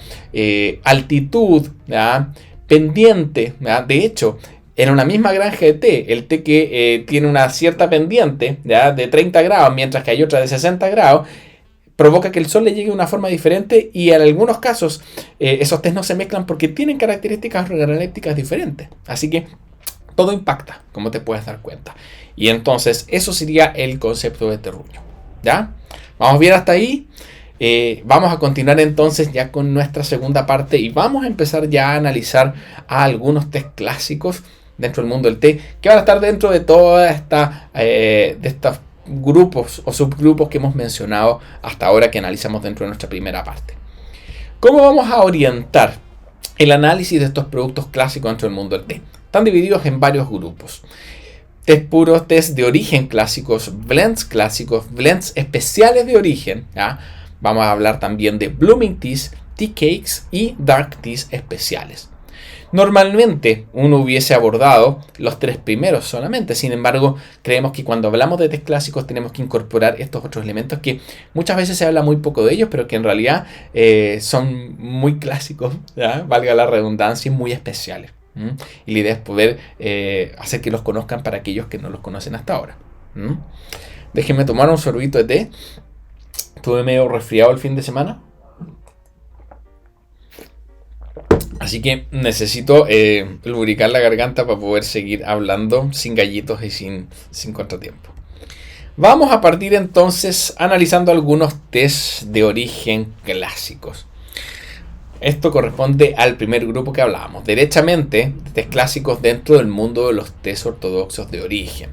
altitud, ¿ya?, pendiente, ¿ya? De hecho, en una misma granja de té, el té que tiene una cierta pendiente, ¿ya?, de 30 grados, mientras que hay otra de 60 grados, provoca que el sol le llegue de una forma diferente, y en algunos casos esos tés no se mezclan porque tienen características organolépticas diferentes. Así que todo impacta, como te puedes dar cuenta. Y entonces eso sería el concepto de terruño, ¿ya? ¿Vamos bien hasta ahí? Vamos a continuar entonces ya con nuestra segunda parte y vamos a empezar ya a analizar a algunos tés clásicos dentro del mundo del té, que van a estar dentro de toda esta de estos grupos o subgrupos que hemos mencionado hasta ahora, que analizamos dentro de nuestra primera parte. ¿Cómo vamos a orientar el análisis de estos productos clásicos dentro del mundo del té? Están divididos en varios grupos. Tés puros, tés de origen clásicos, blends especiales de origen, ¿ya? Vamos a hablar también de blooming teas, tea cakes y dark teas especiales. Normalmente uno hubiese abordado los tres primeros solamente. Sin embargo, creemos que cuando hablamos de tés clásicos tenemos que incorporar estos otros elementos que muchas veces se habla muy poco de ellos, pero que en realidad son muy clásicos, ¿ya?, valga la redundancia, y muy especiales. Y la idea es poder hacer que los conozcan para aquellos que no los conocen hasta ahora. Déjenme tomar un sorbito de té. Estuve medio resfriado el fin de semana, así que necesito lubricar la garganta para poder seguir hablando sin gallitos y sin contratiempo. Vamos a partir entonces analizando algunos tés de origen clásicos. Esto corresponde al primer grupo que hablábamos, derechamente, tés clásicos dentro del mundo de los tés ortodoxos de origen.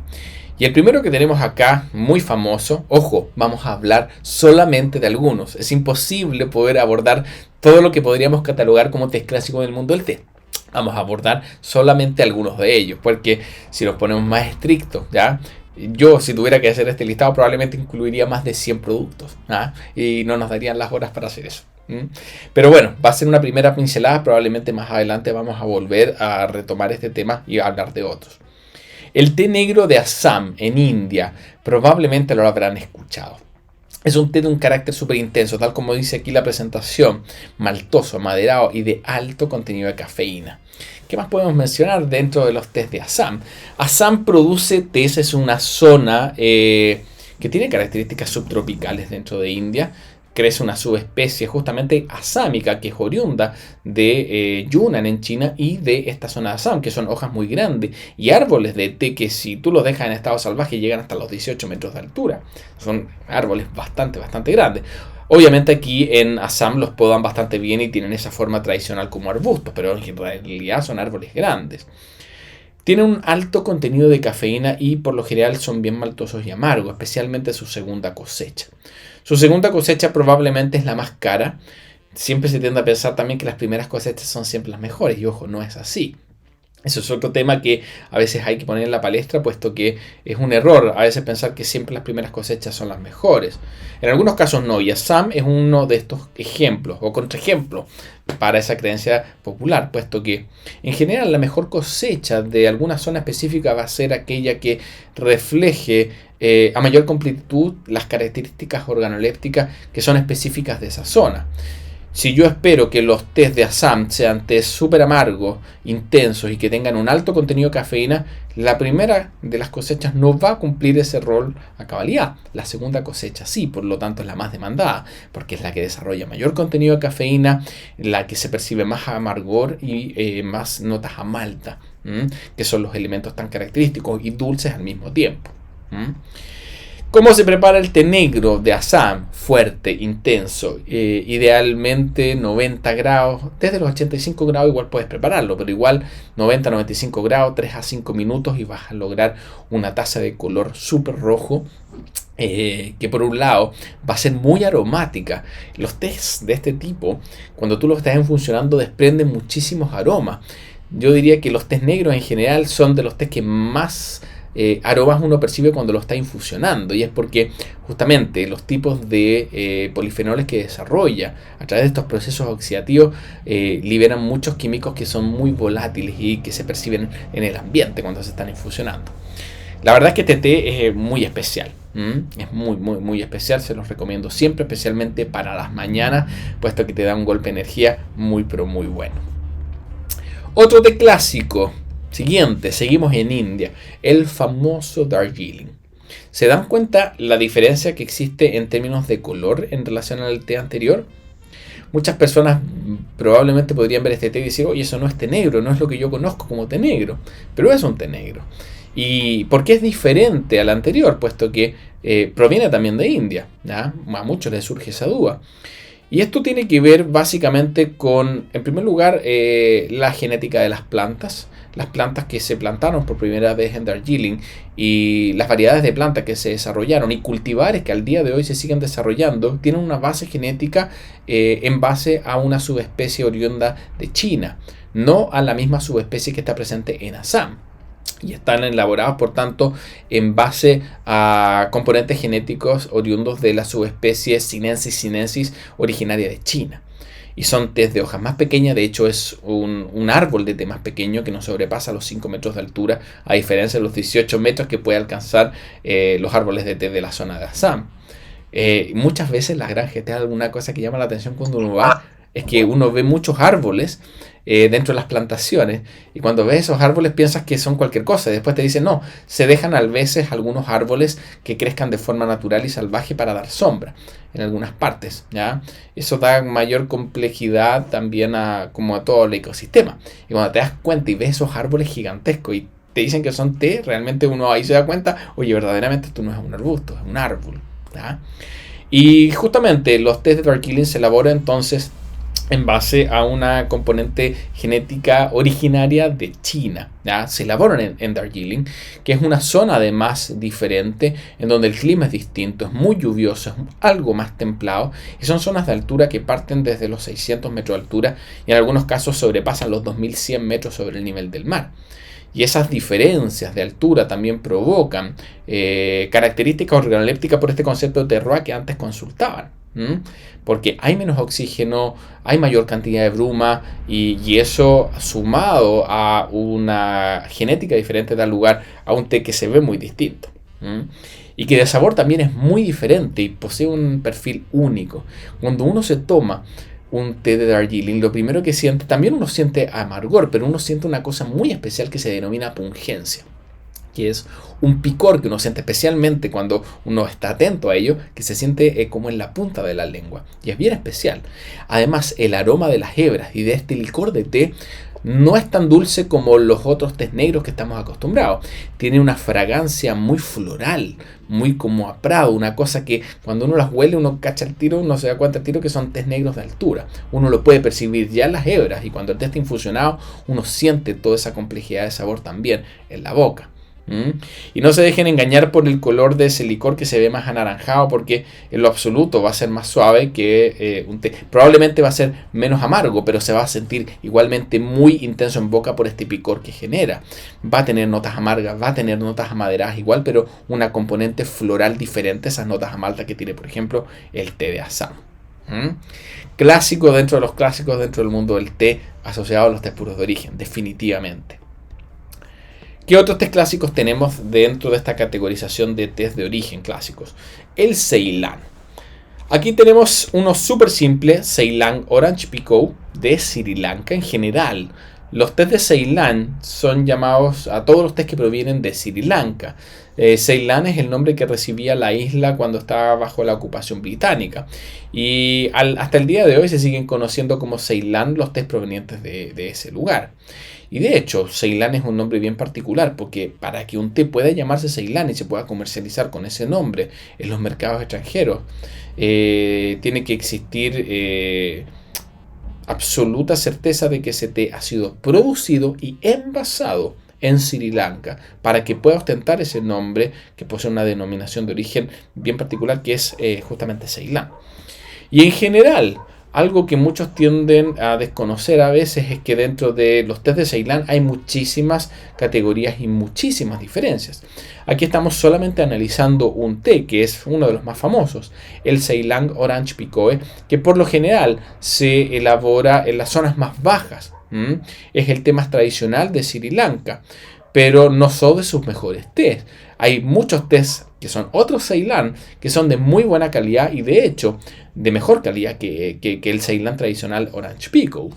Y el primero que tenemos acá, muy famoso, ojo, vamos a hablar solamente de algunos. Es imposible poder abordar todo lo que podríamos catalogar como tés clásicos del mundo del té. Vamos a abordar solamente algunos de ellos, porque si nos ponemos más estrictos, ¿ya?, yo, si tuviera que hacer este listado, probablemente incluiría más de 100 productos, ¿ah?, y no nos darían las horas para hacer eso. Pero bueno, va a ser una primera pincelada. Probablemente más adelante vamos a volver a retomar este tema y a hablar de otros. El té negro de Assam en India, probablemente lo habrán escuchado. Es un té de un carácter súper intenso, tal como dice aquí la presentación, maltoso, amaderado y de alto contenido de cafeína. ¿Qué más podemos mencionar dentro de los tés de Assam? Assam produce tés, es una zona que tiene características subtropicales dentro de India. Crece una subespecie justamente asámica que es oriunda de Yunnan en China y de esta zona de Assam, que son hojas muy grandes y árboles de té que, si tú los dejas en estado salvaje, llegan hasta los 18 metros de altura. Son árboles bastante grandes. Obviamente aquí en Assam los podan bastante bien y tienen esa forma tradicional como arbustos, pero en realidad son árboles grandes. Tienen un alto contenido de cafeína y por lo general son bien maltosos y amargos, especialmente su segunda cosecha. Su segunda cosecha probablemente es la más cara. Siempre se tiende a pensar también que las primeras cosechas son siempre las mejores, y ojo, no es así. Eso es otro tema que a veces hay que poner en la palestra, puesto que es un error a veces pensar que siempre las primeras cosechas son las mejores. En algunos casos no, y Assam es uno de estos ejemplos o contraejemplos para esa creencia popular, puesto que en general la mejor cosecha de alguna zona específica va a ser aquella que refleje a mayor completud las características organolépticas que son específicas de esa zona. Si yo espero que los tés de Assam sean tés súper amargos, intensos y que tengan un alto contenido de cafeína, la primera de las cosechas no va a cumplir ese rol a cabalidad. La segunda cosecha sí, por lo tanto es la más demandada, porque es la que desarrolla mayor contenido de cafeína, la que se percibe más amargor y más notas a malta, que son los elementos tan característicos y dulces al mismo tiempo. ¿Cómo se prepara el té negro de Assam? Fuerte, intenso, idealmente 90 grados, desde los 85 grados igual puedes prepararlo, pero igual 90-95 grados, 3 a 5 minutos y vas a lograr una taza de color súper rojo, que por un lado va a ser muy aromática. Los tés de este tipo, cuando tú los estás infusionando, desprenden muchísimos aromas. Yo diría que los tés negros en general son de los tés que más aromas uno percibe cuando lo está infusionando, y es porque justamente los tipos de polifenoles que desarrolla a través de estos procesos oxidativos liberan muchos químicos que son muy volátiles y que se perciben en el ambiente cuando se están infusionando. La verdad es que este té es muy especial. Es muy especial, se los recomiendo siempre, especialmente para las mañanas, puesto que te da un golpe de energía muy pero muy bueno. Otro té clásico. Siguiente, seguimos en India, el famoso Darjeeling. ¿Se dan cuenta la diferencia que existe en términos de color en relación al té anterior? Muchas personas probablemente podrían ver este té y decir, oye, eso no es té negro, no es lo que yo conozco como té negro, pero es un té negro. ¿Y por qué es diferente al anterior? Puesto que proviene también de India, ¿ya? A muchos les surge esa duda. Y esto tiene que ver básicamente con, en primer lugar, la genética de las plantas que se plantaron por primera vez en Darjeeling y las variedades de plantas que se desarrollaron y cultivares que al día de hoy se siguen desarrollando, tienen una base genética en base a una subespecie oriunda de China, no a la misma subespecie que está presente en Assam. Y están elaborados, por tanto, en base a componentes genéticos oriundos de la subespecie sinensis originaria de China. Y son tés de hojas más pequeñas, de hecho es un árbol de té más pequeño que no sobrepasa los 5 metros de altura, a diferencia de los 18 metros que puede alcanzar los árboles de té de la zona de Assam. Muchas veces la granja de té, alguna cosa que llama la atención cuando uno va, es que uno ve muchos árboles dentro de las plantaciones, y cuando ves esos árboles piensas que son cualquier cosa, y después te dicen no, se dejan a veces algunos árboles que crezcan de forma natural y salvaje para dar sombra en algunas partes, ¿ya? Eso da mayor complejidad también como a todo el ecosistema, y cuando te das cuenta y ves esos árboles gigantescos y te dicen que son té, realmente uno ahí se da cuenta, oye, verdaderamente esto no es un arbusto, es un árbol, ¿ya? Y justamente los tés de Darjeeling se elaboran entonces en base a una componente genética originaria de China, ¿ya? Se elaboran en Darjeeling, que es una zona además diferente, en donde el clima es distinto, es muy lluvioso, es algo más templado, y son zonas de altura que parten desde los 600 metros de altura y en algunos casos sobrepasan los 2100 metros sobre el nivel del mar. Y esas diferencias de altura también provocan características organolépticas por este concepto de terroir que antes consultaban. Porque hay menos oxígeno, hay mayor cantidad de bruma y eso sumado a una genética diferente da lugar a un té que se ve muy distinto. Y que de sabor también es muy diferente y posee un perfil único. Cuando uno se toma un té de Darjeeling, lo primero que siente, también uno siente amargor, pero uno siente una cosa muy especial que se denomina pungencia, que es un picor que uno siente especialmente cuando uno está atento a ello, que se siente como en la punta de la lengua, y es bien especial. Además, el aroma de las hebras y de este licor de té no es tan dulce como los otros tés negros que estamos acostumbrados. Tiene una fragancia muy floral, muy como a prado, una cosa que cuando uno las huele uno cacha el tiro, uno se da cuenta al tiro que son tés negros de altura. Uno lo puede percibir ya en las hebras, y cuando el té está infusionado uno siente toda esa complejidad de sabor también en la boca. Y no se dejen engañar por el color de ese licor que se ve más anaranjado, porque en lo absoluto va a ser más suave que un té. Probablemente va a ser menos amargo, pero se va a sentir igualmente muy intenso en boca por este picor que genera. Va a tener notas amargas, va a tener notas amaderadas igual, pero una componente floral diferente a esas notas a malta que tiene, por ejemplo, el té de Assam. Clásico dentro de los clásicos dentro del mundo del té, asociado a los tés puros de origen, definitivamente. ¿Qué otros tés clásicos tenemos dentro de esta categorización de tés de origen clásicos? El Ceilán. Aquí tenemos uno súper simple, Ceilán Orange Pekoe de Sri Lanka en general. Los tés de Ceilán son llamados a todos los tés que provienen de Sri Lanka. Ceilán es el nombre que recibía la isla cuando estaba bajo la ocupación británica. Y hasta el día de hoy se siguen conociendo como Ceilán los tés provenientes de ese lugar. Y de hecho, Ceilán es un nombre bien particular porque para que un té pueda llamarse Ceilán y se pueda comercializar con ese nombre en los mercados extranjeros, tiene que existir absoluta certeza de que ese té ha sido producido y envasado en Sri Lanka para que pueda ostentar ese nombre que posee una denominación de origen bien particular que es justamente Ceilán. Y en general, algo que muchos tienden a desconocer a veces es que dentro de los tés de Ceilán hay muchísimas categorías y muchísimas diferencias. Aquí estamos solamente analizando un té que es uno de los más famosos, el Ceylon Orange Pekoe, que por lo general se elabora en las zonas más bajas. Es el té más tradicional de Sri Lanka, pero no son de sus mejores tés. Hay muchos tés que son otros Ceilán, que son de muy buena calidad y de hecho de mejor calidad que el Ceilán tradicional Orange Pekoe.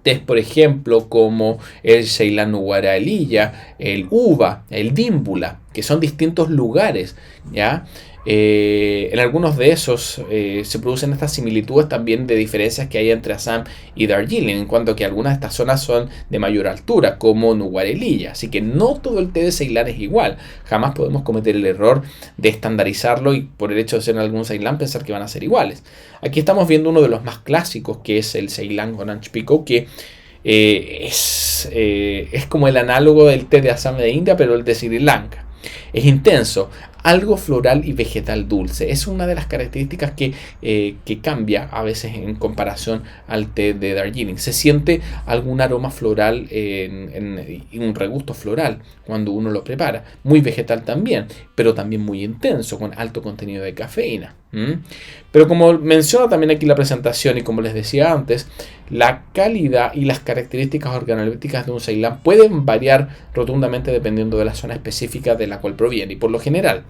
Tés, por ejemplo, como el Ceilán Nuwara el Uva, el Dimbula, que son distintos lugares, ¿ya? En algunos de esos se producen estas similitudes también de diferencias que hay entre Assam y Darjeeling, en cuanto a que algunas de estas zonas son de mayor altura, como Nuwara. Así que no todo el té de Ceilán es igual. Jamás podemos cometer el error de estandarizarlo y por el hecho de ser en algún Ceilán pensar que van a ser iguales. Aquí estamos viendo uno de los más clásicos, que es el Ceilán Orange Pekoe, que es como el análogo del té de Assam de India, pero el de Sri Lanka. Es intenso, algo floral y vegetal dulce. Es una de las características que cambia a veces en comparación al té de Darjeeling. Se siente algún aroma floral y un regusto floral cuando uno lo prepara. Muy vegetal también, pero también muy intenso, con alto contenido de cafeína. Pero como menciona también aquí la presentación y como les decía antes, la calidad y las características organolépticas de un Ceilán pueden variar rotundamente dependiendo de la zona específica de la cual proviene. Y por lo general,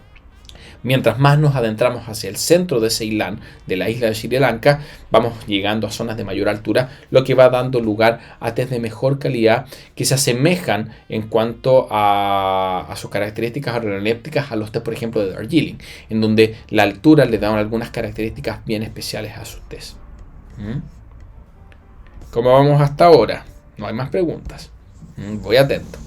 mientras más nos adentramos hacia el centro de Ceilán, de la isla de Sri Lanka, vamos llegando a zonas de mayor altura, lo que va dando lugar a tés de mejor calidad que se asemejan en cuanto a sus características organolépticas a los tés, por ejemplo, de Darjeeling, en donde la altura le da algunas características bien especiales a sus tés. ¿Cómo vamos hasta ahora? No hay más preguntas. Voy atento.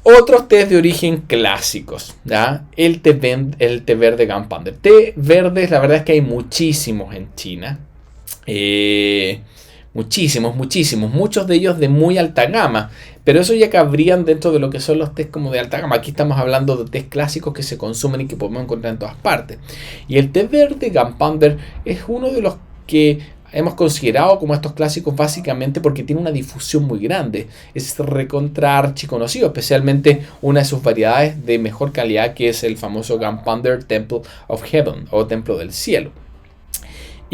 Otros tés de origen clásicos, ¿ya? El té verde Gampander. Té verdes, la verdad es que hay muchísimos en China. Muchísimos. Muchos de ellos de muy alta gama. Pero eso ya cabrían dentro de lo que son los tés como de alta gama. Aquí estamos hablando de tés clásicos que se consumen y que podemos encontrar en todas partes. Y el té verde Gampander es uno de los que hemos considerado como estos clásicos básicamente porque tiene una difusión muy grande. Es recontra archiconocido, especialmente una de sus variedades de mejor calidad que es el famoso Gampander Temple of Heaven o Templo del Cielo.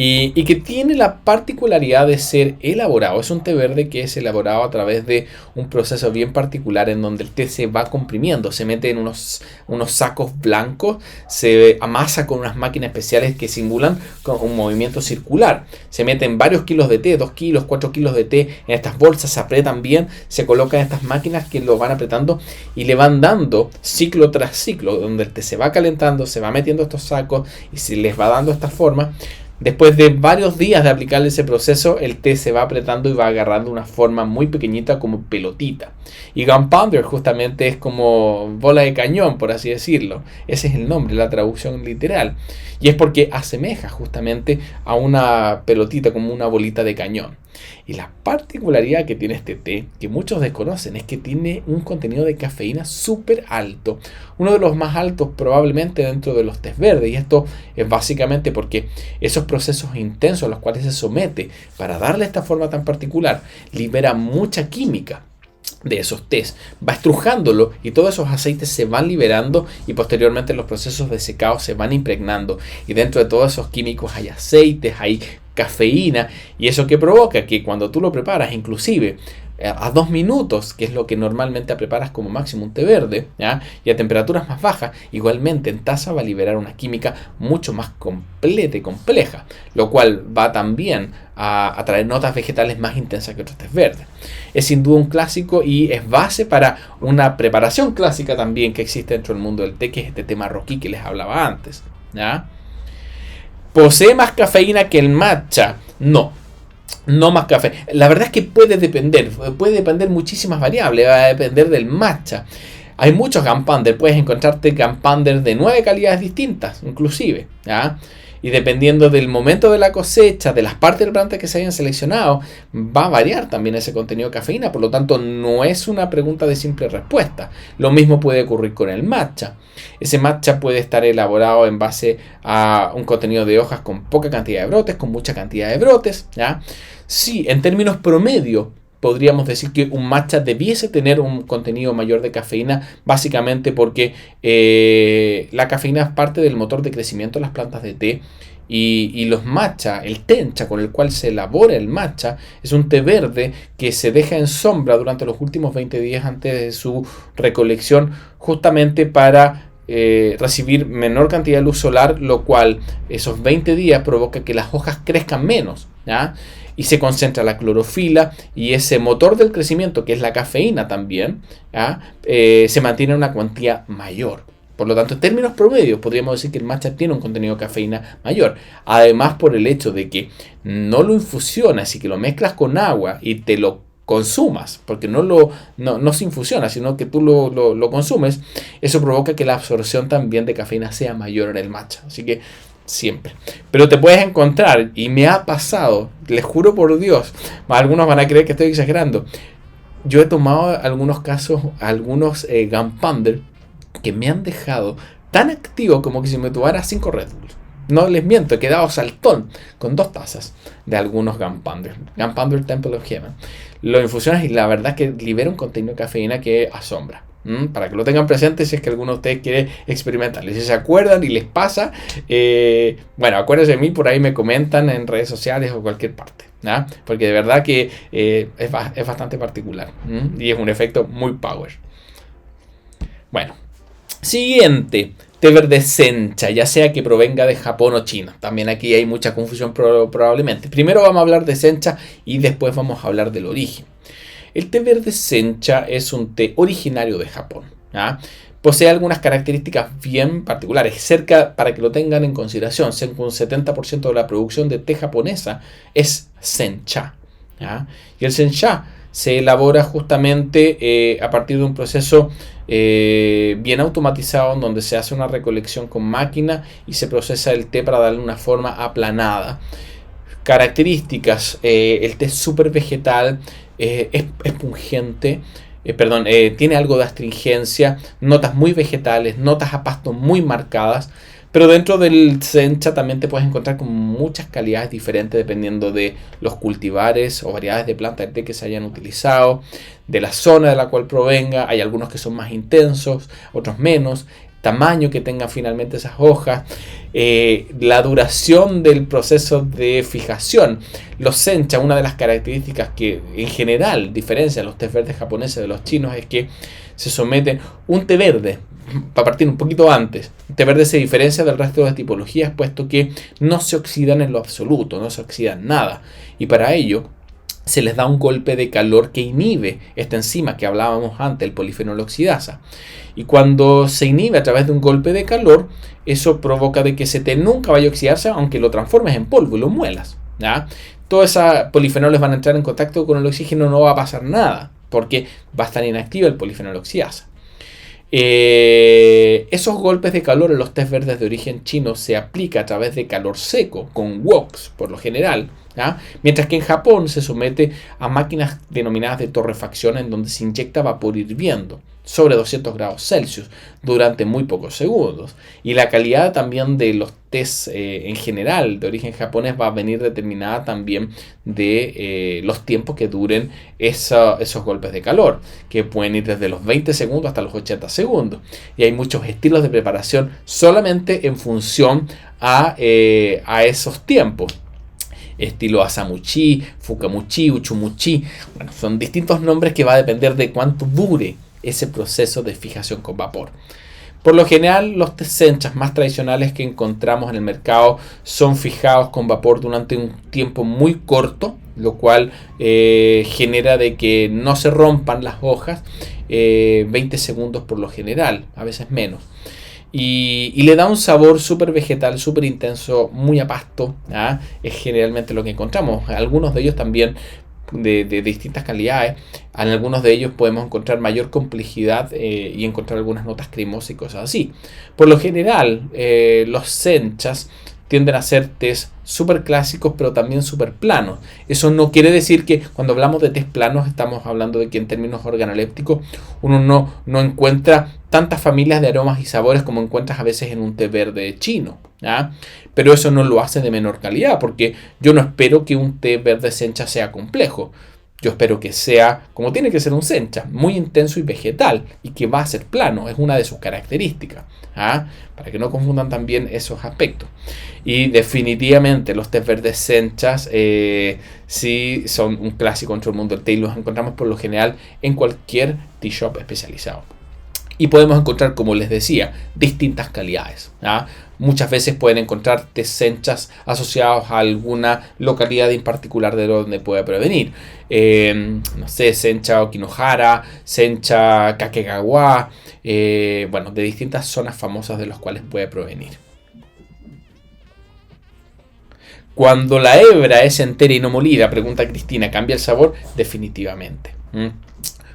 Y que tiene la particularidad de ser elaborado. Es un té verde que es elaborado a través de un proceso bien particular en donde el té se va comprimiendo. Se mete en unos sacos blancos, se amasa con unas máquinas especiales que simulan con un movimiento circular. Se meten varios kilos de té, 2 kilos, 4 kilos de té en estas bolsas, se apretan bien, se colocan estas máquinas que lo van apretando y le van dando ciclo tras ciclo, donde el té se va calentando, se va metiendo estos sacos y se les va dando esta forma. Después de varios días de aplicar ese proceso, el té se va apretando y va agarrando una forma muy pequeñita como pelotita. Y Gunpowder justamente es como bola de cañón, por así decirlo. Ese es el nombre, la traducción literal. Y es porque asemeja justamente a una pelotita, como una bolita de cañón. Y la particularidad que tiene este té, que muchos desconocen, es que tiene un contenido de cafeína súper alto. Uno de los más altos probablemente dentro de los tés verdes. Y esto es básicamente porque esos procesos intensos a los cuales se somete para darle esta forma tan particular libera mucha química de esos tés, va estrujándolo y todos esos aceites se van liberando y posteriormente los procesos de secado se van impregnando y dentro de todos esos químicos hay aceites, hay cafeína y eso que provoca que cuando tú lo preparas inclusive a 2 minutos, que es lo que normalmente preparas como máximo un té verde, ¿ya? Y a temperaturas más bajas, igualmente en taza va a liberar una química mucho más completa y compleja, lo cual va también a traer notas vegetales más intensas que otros tés verdes. Es sin duda un clásico y es base para una preparación clásica también que existe dentro del mundo del té, que es este té marroquí que les hablaba antes, ¿ya? ¿Posee más cafeína que el matcha? No. No más café. La verdad es que puede depender muchísimas variables, va a depender del matcha. Hay muchos Gampander, puedes encontrarte Gampander de 9 calidades distintas, inclusive, ¿ya? Y dependiendo del momento de la cosecha, de las partes del planta que se hayan seleccionado, va a variar también ese contenido de cafeína. Por lo tanto, no es una pregunta de simple respuesta. Lo mismo puede ocurrir con el matcha. Ese matcha puede estar elaborado en base a un contenido de hojas con poca cantidad de brotes, con mucha cantidad de brotes, ¿ya? Sí, en términos promedio, podríamos decir que un matcha debiese tener un contenido mayor de cafeína, básicamente porque la cafeína es parte del motor de crecimiento de las plantas de té. Y los matcha, el tencha con el cual se elabora el matcha, es un té verde que se deja en sombra durante los últimos 20 días antes de su recolección, justamente para recibir menor cantidad de luz solar, lo cual esos 20 días provoca que las hojas crezcan menos, ¿ya? Y se concentra la clorofila y ese motor del crecimiento, que es la cafeína también, se mantiene en una cuantía mayor. Por lo tanto, en términos promedios, podríamos decir que el matcha tiene un contenido de cafeína mayor. Además, por el hecho de que no lo infusionas y que lo mezclas con agua y te lo consumas, porque no se infusiona, sino que tú lo consumes, eso provoca que la absorción también de cafeína sea mayor en el matcha. Así que siempre. Pero te puedes encontrar, y me ha pasado, les juro por Dios, algunos van a creer que estoy exagerando. Yo he tomado algunos casos, algunos Gampander que me han dejado tan activo como que si me tomara 5 Red Bull. No les miento, he quedado saltón con 2 tazas de algunos Gampander. Gampander Temple of Heaven. Lo infusionas y la verdad es que libera un contenido de cafeína que asombra. Para que lo tengan presente si es que alguno de ustedes quiere experimentar. Si se acuerdan y les pasa, bueno, acuérdense de mí, por ahí me comentan en redes sociales o cualquier parte, ¿no? Porque de verdad que es bastante particular, y es un efecto muy power. Bueno, siguiente, té verde sencha, ya sea que provenga de Japón o China. También aquí hay mucha confusión probablemente. Primero vamos a hablar de sencha y después vamos a hablar del origen. El té verde sencha es un té originario de Japón, ¿ya? Posee algunas características bien particulares. Para que lo tengan en consideración, cerca un 70% de la producción de té japonesa es sencha, ¿ya? Y el sencha se elabora justamente a partir de un proceso bien automatizado, en donde se hace una recolección con máquina y se procesa el té para darle una forma aplanada. Características: el té es súper vegetal, es pungente, tiene algo de astringencia, notas muy vegetales, notas a pasto muy marcadas. Pero dentro del sencha también te puedes encontrar con muchas calidades diferentes dependiendo de los cultivares o variedades de planta de té que se hayan utilizado, de la zona de la cual provenga. Hay algunos que son más intensos, otros menos, tamaño que tengan finalmente esas hojas, la duración del proceso de fijación. Los sencha, una de las características que en general diferencian los tés verdes japoneses de los chinos es que se someten un té verde. Para partir un poquito antes, el té verde se diferencia del resto de tipologías puesto que no se oxidan en lo absoluto, no se oxidan nada, y para ello se les da un golpe de calor que inhibe esta enzima que hablábamos antes, el polifenol oxidasa. Y cuando se inhibe a través de un golpe de calor, eso provoca de que ese té nunca vaya a oxidarse, aunque lo transformes en polvo y lo muelas, ¿ya? Todos esos polifenoles van a entrar en contacto con el oxígeno, no va a pasar nada, porque va a estar inactivo el polifenol oxidasa. Esos golpes de calor en los tés verdes de origen chino se aplica a través de calor seco, con woks por lo general, ¿ya? Mientras que en Japón se somete a máquinas denominadas de torrefacción, en donde se inyecta vapor hirviendo sobre 200 grados Celsius durante muy pocos segundos. Y la calidad también de los tés en general de origen japonés va a venir determinada también de los tiempos que duren esos golpes de calor, que pueden ir desde los 20 segundos hasta los 80 segundos. Y hay muchos estilos de preparación solamente en función a esos tiempos. Estilo Asamuchi, Fukamuchi, Uchumuchi. Bueno, son distintos nombres que va a depender de cuánto dure ese proceso de fijación con vapor. Por lo general, los tés senchas más tradicionales que encontramos en el mercado son fijados con vapor durante un tiempo muy corto, lo cual genera de que no se rompan las hojas, 20 segundos por lo general, a veces menos. y le da un sabor súper vegetal, súper intenso, muy a pasto. ¿Ah? Es generalmente lo que encontramos. Algunos de ellos también de distintas calidades. En algunos de ellos podemos encontrar mayor complejidad y encontrar algunas notas cremosas y cosas así. Por lo general, los senchas tienden a ser tés súper clásicos, pero también súper planos. Eso no quiere decir que cuando hablamos de tés planos estamos hablando de que en términos organolépticos uno no encuentra tantas familias de aromas y sabores como encuentras a veces en un té verde chino. ¿Ah? Pero eso no lo hace de menor calidad, porque yo no espero que un té verde sencha sea complejo. Yo espero que sea como tiene que ser un sencha, muy intenso y vegetal, y que va a ser plano, es una de sus características. ¿Ah? Para que no confundan también esos aspectos. Y definitivamente los tés verdes senchas sí son un clásico dentro del mundo del té y los encontramos por lo general en cualquier tea shop especializado. Y podemos encontrar, como les decía, distintas calidades. ¿Ah? Muchas veces pueden encontrar tés senchas asociados a alguna localidad en particular de donde puede provenir. No sé, sencha Okinohara, sencha Kakegawá, bueno, de distintas zonas famosas de las cuales puede provenir. Cuando la hebra es entera y no molida, pregunta Cristina, ¿cambia el sabor? Definitivamente.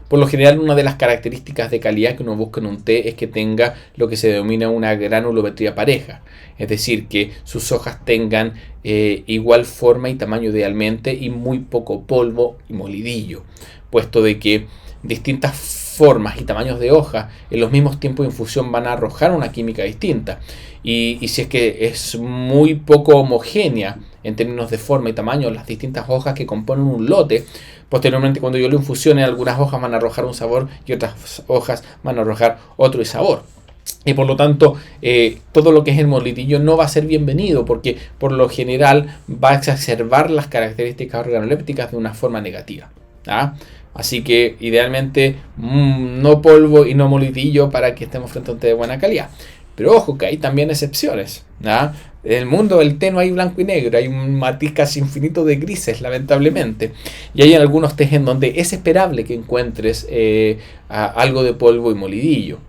Por lo general, una de las características de calidad que uno busca en un té es que tenga lo que se denomina una granulometría pareja. Es decir, que sus hojas tengan igual forma y tamaño idealmente y muy poco polvo y molidillo. Puesto de que distintas formas y tamaños de hoja en los mismos tiempos de infusión van a arrojar una química distinta. Y si es que es muy poco homogénea en términos de forma y tamaño las distintas hojas que componen un lote, posteriormente cuando yo lo infusione algunas hojas van a arrojar un sabor y otras hojas van a arrojar otro sabor. Y por lo tanto, todo lo que es el molidillo no va a ser bienvenido porque por lo general va a exacerbar las características organolépticas de una forma negativa. ¿Ah? Así que idealmente no polvo y no molidillo para que estemos frente a un té de buena calidad. Pero ojo que hay también excepciones. ¿Ah? En el mundo del té no hay blanco y negro, hay un matiz casi infinito de grises, lamentablemente. Y hay algunos tés en donde es esperable que encuentres algo de polvo y molidillo.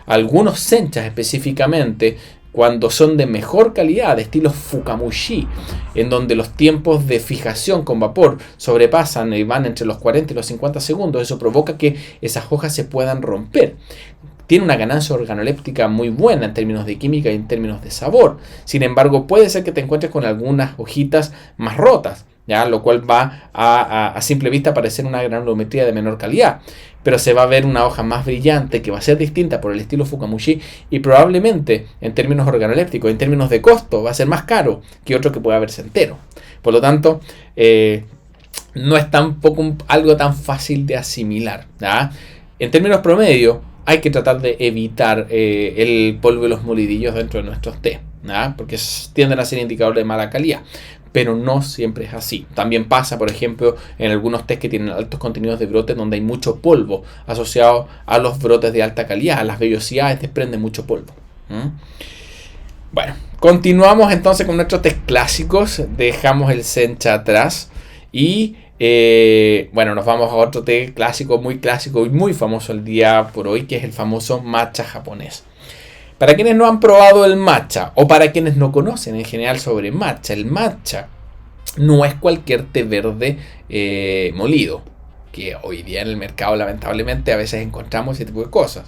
Algunos senchas específicamente, cuando son de mejor calidad, de estilo Fukamushi, en donde los tiempos de fijación con vapor sobrepasan y van entre los 40 y los 50 segundos, eso provoca que esas hojas se puedan romper. Tiene una ganancia organoléptica muy buena en términos de química y en términos de sabor. Sin embargo, puede ser que te encuentres con algunas hojitas más rotas, ¿ya? Lo cual va a simple vista parecer una granulometría de menor calidad. Pero se va a ver una hoja más brillante que va a ser distinta por el estilo Fukamushi y probablemente en términos organolépticos, en términos de costo, va a ser más caro que otro que pueda verse entero. Por lo tanto, no es tampoco algo tan fácil de asimilar. ¿Ya? En términos promedio, hay que tratar de evitar el polvo y los molidillos dentro de nuestros té, ¿no? Porque tienden a ser indicadores de mala calidad, pero no siempre es así. También pasa, por ejemplo, en algunos tés que tienen altos contenidos de brotes donde hay mucho polvo asociado a los brotes de alta calidad, a las vellosidades desprenden mucho polvo. Bueno, continuamos entonces con nuestros tés clásicos, dejamos el sencha atrás y bueno, nos vamos a otro té clásico y muy famoso el día por hoy, que es el famoso matcha japonés. Para quienes no han probado el matcha o para quienes no conocen en general sobre matcha, el matcha no es cualquier té verde molido, que hoy día en el mercado lamentablemente a veces encontramos ese tipo de cosas.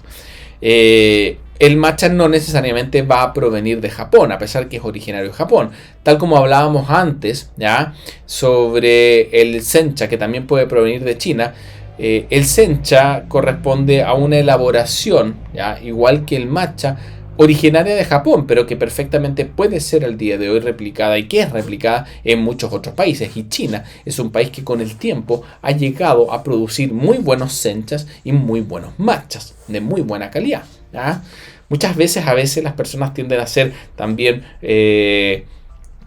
El matcha no necesariamente va a provenir de Japón, a pesar que es originario de Japón. Tal como hablábamos antes, ¿ya? Sobre el sencha, que también puede provenir de China. El sencha corresponde a una elaboración, ¿ya? Igual que el matcha, originaria de Japón, pero que perfectamente puede ser al día de hoy replicada y que es replicada en muchos otros países. Y China es un país que con el tiempo ha llegado a producir muy buenos senchas y muy buenos matchas de muy buena calidad. ¿Ah? Muchas veces, las personas tienden a ser también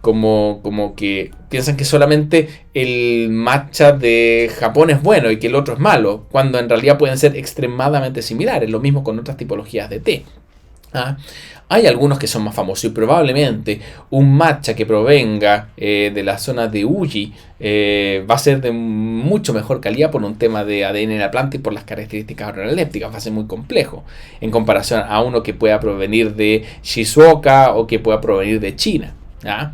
como que piensan que solamente el matcha de Japón es bueno y que el otro es malo, cuando en realidad pueden ser extremadamente similares. Lo mismo con otras tipologías de té. ¿ah? Hay algunos que son más famosos y probablemente un matcha que provenga de la zona de Uji va a ser de mucho mejor calidad por un tema de ADN en la planta y por las características organolépticas. Va a ser muy complejo en comparación a uno que pueda provenir de Shizuoka o que pueda provenir de China. ¿Ah?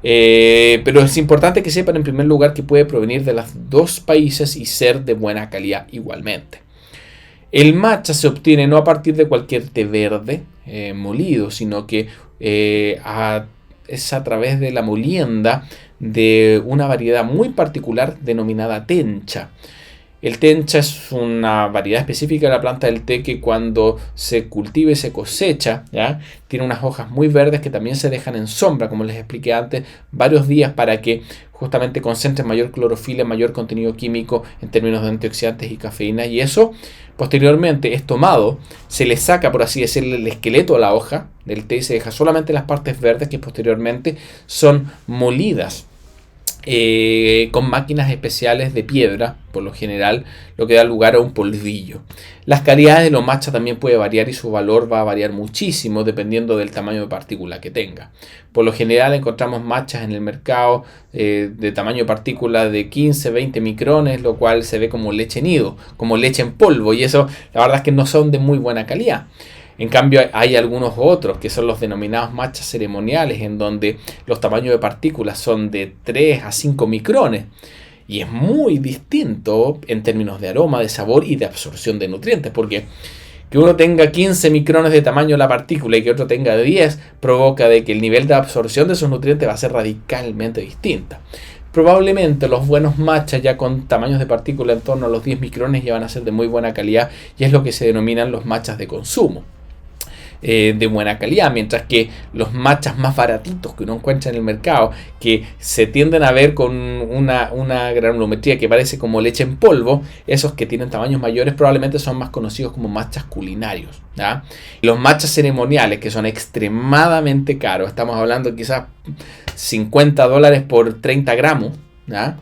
Pero es importante que sepan en primer lugar que puede provenir de los dos países y ser de buena calidad igualmente. El matcha se obtiene no a partir de cualquier té verde molido, sino que es a través de la molienda de una variedad muy particular denominada tencha. El tencha es una variedad específica de la planta del té que cuando se cultiva y se cosecha, ¿ya? Tiene unas hojas muy verdes que también se dejan en sombra, como les expliqué antes, varios días para que justamente concentren mayor clorofila, mayor contenido químico en términos de antioxidantes y cafeína. Y eso posteriormente es tomado, se le saca, por así decirlo, el esqueleto a la hoja del té y se deja solamente las partes verdes que posteriormente son molidas con máquinas especiales de piedra, por lo general, lo que da lugar a un polvillo. Las calidades de los matcha también puede variar y su valor va a variar muchísimo dependiendo del tamaño de partícula que tenga. Por lo general encontramos matchas en el mercado de tamaño de partícula de 15-20 micrones, lo cual se ve como leche nido, como leche en polvo, y eso la verdad es que no son de muy buena calidad. En cambio hay algunos otros que son los denominados matchas ceremoniales en donde los tamaños de partículas son de 3 a 5 micrones y es muy distinto en términos de aroma, de sabor y de absorción de nutrientes, porque que uno tenga 15 micrones de tamaño de la partícula y que otro tenga 10 provoca de que el nivel de absorción de esos nutrientes va a ser radicalmente distinta. Probablemente los buenos matchas ya con tamaños de partícula en torno a los 10 micrones ya van a ser de muy buena calidad y es lo que se denominan los matchas de consumo. De buena calidad, mientras que los matchas más baratitos que uno encuentra en el mercado, que se tienden a ver con una granulometría que parece como leche en polvo, esos que tienen tamaños mayores probablemente son más conocidos como matchas culinarios, ¿ya? Los matchas ceremoniales, que son extremadamente caros, estamos hablando quizás $50 por 30 gramos, ¿ya?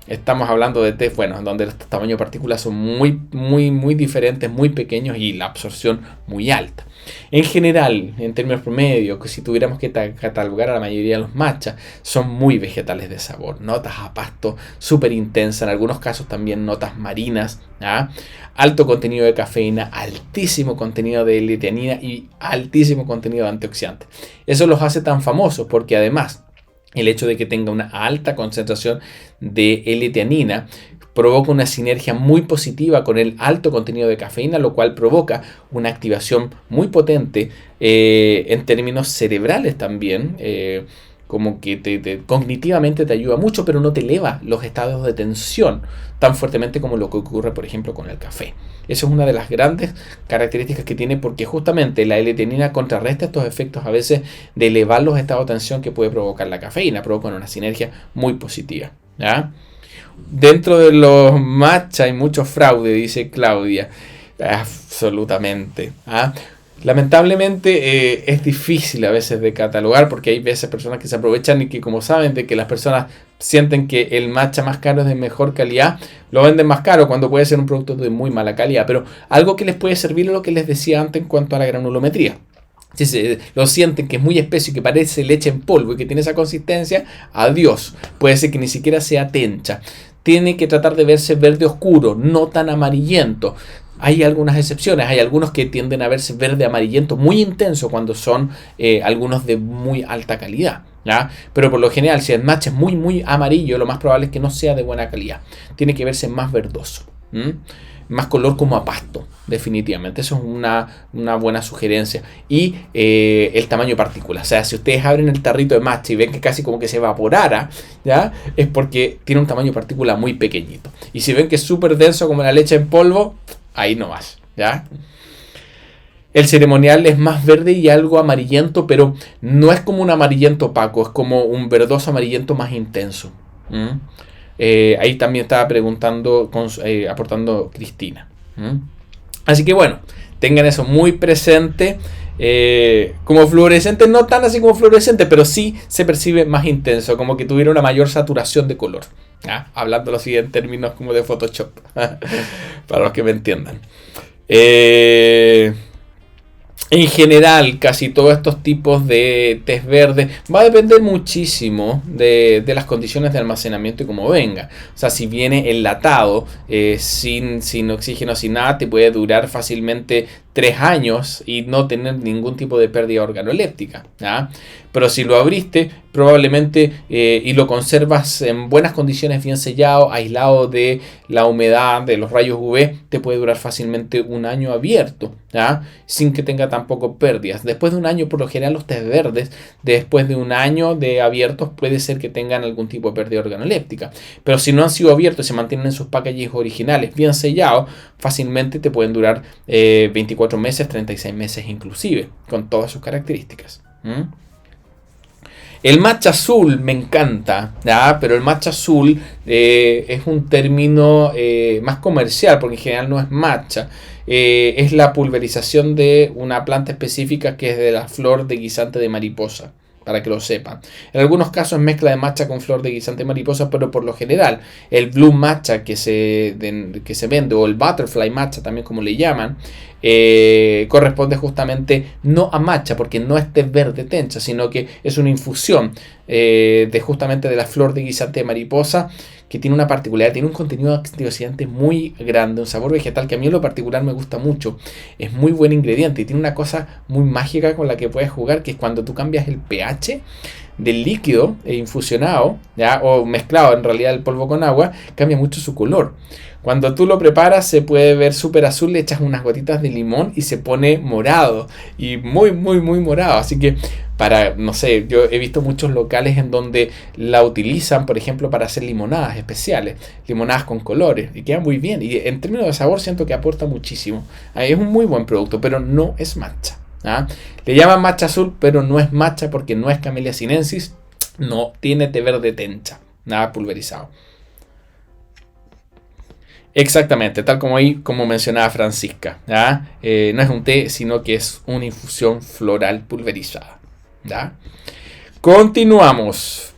Estamos hablando de té, bueno, donde los tamaños de partículas son muy diferentes, muy pequeños y la absorción muy alta. En general, en términos promedio, que si tuviéramos que catalogar a la mayoría de los matchas, son muy vegetales de sabor, notas a pasto súper intensas, en algunos casos también notas marinas, ¿ah? Alto contenido de cafeína, altísimo contenido de L-teanina y altísimo contenido de antioxidantes. Eso los hace tan famosos porque además el hecho de que tenga una alta concentración de L-teanina provoca una sinergia muy positiva con el alto contenido de cafeína, lo cual provoca una activación muy potente en términos cerebrales también, como que cognitivamente te ayuda mucho, pero no te eleva los estados de tensión tan fuertemente como lo que ocurre, por ejemplo, con el café. Esa es una de las grandes características que tiene porque justamente la L-teanina contrarresta estos efectos a veces de elevar los estados de tensión que puede provocar la cafeína, provoca una sinergia muy positiva, ¿ya? Dentro de los matcha hay mucho fraude, dice Claudia. Absolutamente. ¿Ah? Lamentablemente es difícil a veces de catalogar porque hay veces personas que se aprovechan y que como saben de que las personas sienten que el matcha más caro es de mejor calidad, lo venden más caro cuando puede ser un producto de muy mala calidad. Pero algo que les puede servir es lo que les decía antes en cuanto a la granulometría. Si lo sienten que es muy espeso y que parece leche en polvo y que tiene esa consistencia, adiós. Puede ser que ni siquiera sea tencha. Tiene que tratar de verse verde oscuro, no tan amarillento. Hay algunas excepciones, hay algunos que tienden a verse verde amarillento muy intenso cuando son algunos de muy alta calidad, ¿ya? Pero por lo general, si el matcha es muy amarillo, lo más probable es que no sea de buena calidad. Tiene que verse más verdoso, más color como a pasto, definitivamente. Eso es una buena sugerencia. Y el tamaño de partículas. O sea, si ustedes abren el tarrito de matcha y ven que casi como que se evaporara, ¿ya? Es porque tiene un tamaño de partícula muy pequeñito. Y si ven que es súper denso como la leche en polvo, ahí no más, ¿ya? El ceremonial es más verde y algo amarillento, pero no es como un amarillento opaco, es como un verdoso amarillento más intenso. Ahí también estaba preguntando, aportando Cristina. Así que bueno, tengan eso muy presente. Como fluorescente, no tan así como fluorescente, pero sí se percibe más intenso, como que tuviera una mayor saturación de color. Hablándolo así en términos como de Photoshop, para los que me entiendan. En general, casi todos estos tipos de test verdes va a depender muchísimo de las condiciones de almacenamiento y cómo venga. O sea, si viene enlatado, sin oxígeno, sin nada, te puede durar fácilmente 3 años y no tener ningún tipo de pérdida organoléptica. ¿Ya? Pero si lo abriste, probablemente y lo conservas en buenas condiciones, bien sellado, aislado de la humedad, de los rayos UV, te puede durar fácilmente un año abierto, ¿ya? Sin que tenga tampoco pérdidas. Después de un año, por lo general, los test verdes, después de un año de abiertos, puede ser que tengan algún tipo de pérdida organoléptica. Pero si no han sido abiertos y se mantienen en sus packaging originales, bien sellados, fácilmente te pueden durar 24 meses, 36 meses inclusive, con todas sus características. El matcha azul me encanta, ¿ya? Pero el matcha azul es un término más comercial, porque en general no es matcha. Es la pulverización de una planta específica que es de la flor de guisante de mariposa, para que lo sepan. En algunos casos es mezcla de matcha con flor de guisante de mariposa, pero por lo general el blue matcha que se vende, o el butterfly matcha también como le llaman, corresponde justamente no a matcha, porque no es té verde tencha, sino que es una infusión justamente de la flor de guisante de mariposa, que tiene una particularidad, tiene un contenido antioxidante muy grande, un sabor vegetal que a mí en lo particular me gusta mucho. Es muy buen ingrediente y tiene una cosa muy mágica con la que puedes jugar, que es cuando tú cambias el pH del líquido infusionado, ¿ya? O mezclado en realidad el polvo con agua, cambia mucho su color. Cuando tú lo preparas se puede ver súper azul, le echas unas gotitas de limón y se pone morado, y muy morado. Así que no sé, yo he visto muchos locales en donde la utilizan, por ejemplo, para hacer limonadas especiales, limonadas con colores, y queda muy bien. Y en términos de sabor siento que aporta muchísimo. Es un muy buen producto, pero no es matcha. ¿Ah? Le llaman matcha azul, pero no es matcha porque no es Camellia sinensis, no tiene té verde tencha, nada pulverizado. Exactamente, tal como ahí, como mencionaba Francisca, ¿ya? No es un té, sino que es una infusión floral pulverizada, ¿ya? Continuamos.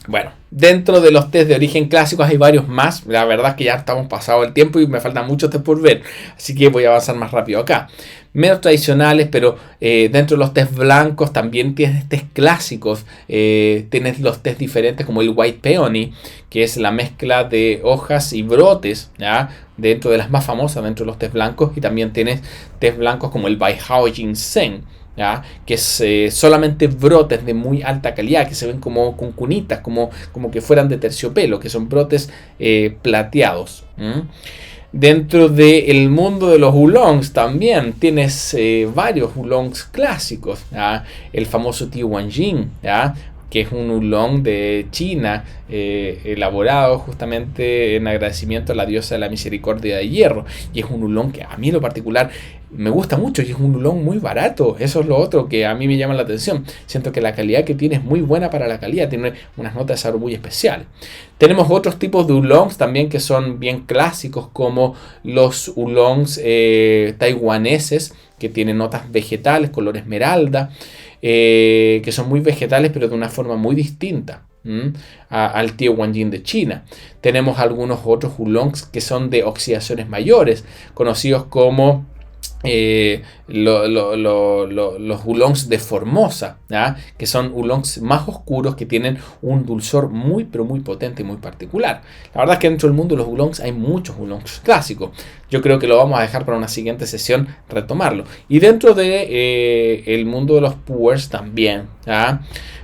Bueno, dentro de los test de origen clásicos hay varios más. La verdad es que ya estamos pasado el tiempo y me faltan muchos test por ver, así que voy a avanzar más rápido acá. Menos tradicionales, pero dentro de los test blancos también tienes test clásicos. Tienes los test diferentes como el White Peony, que es la mezcla de hojas y brotes, ¿ya? Dentro de las más famosas dentro de los test blancos. Y también tienes test blancos como el Baihao Ginseng, ¿ya? Que es solamente brotes de muy alta calidad, que se ven como con cunitas, como que fueran de terciopelo, que son brotes plateados. Dentro del mundo de los oolongs también tienes varios oolongs clásicos, ¿ya? El famoso Tiwanjin, ¿ya? Que es un oolong de China, elaborado justamente en agradecimiento a la diosa de la misericordia de hierro. Y es un oolong que a mí en lo particular me gusta mucho, y es un oolong muy barato. Eso es lo otro que a mí me llama la atención. Siento que la calidad que tiene es muy buena para la calidad, tiene unas notas de sabor muy especiales. Tenemos otros tipos de oolongs también que son bien clásicos, como los oolongs taiwaneses, que tienen notas vegetales, color esmeralda, que son muy vegetales pero de una forma muy distinta al Tiwanjin de China. Tenemos algunos otros oolongs que son de oxidaciones mayores, conocidos como los oolongs de Formosa, ¿ya? Que son oolongs más oscuros que tienen un dulzor muy pero muy potente y muy particular. La verdad es que dentro del mundo de los oolongs hay muchos oolongs clásicos. Yo creo que lo vamos a dejar para una siguiente sesión retomarlo. Y dentro de el mundo de los puers también, ¿ya?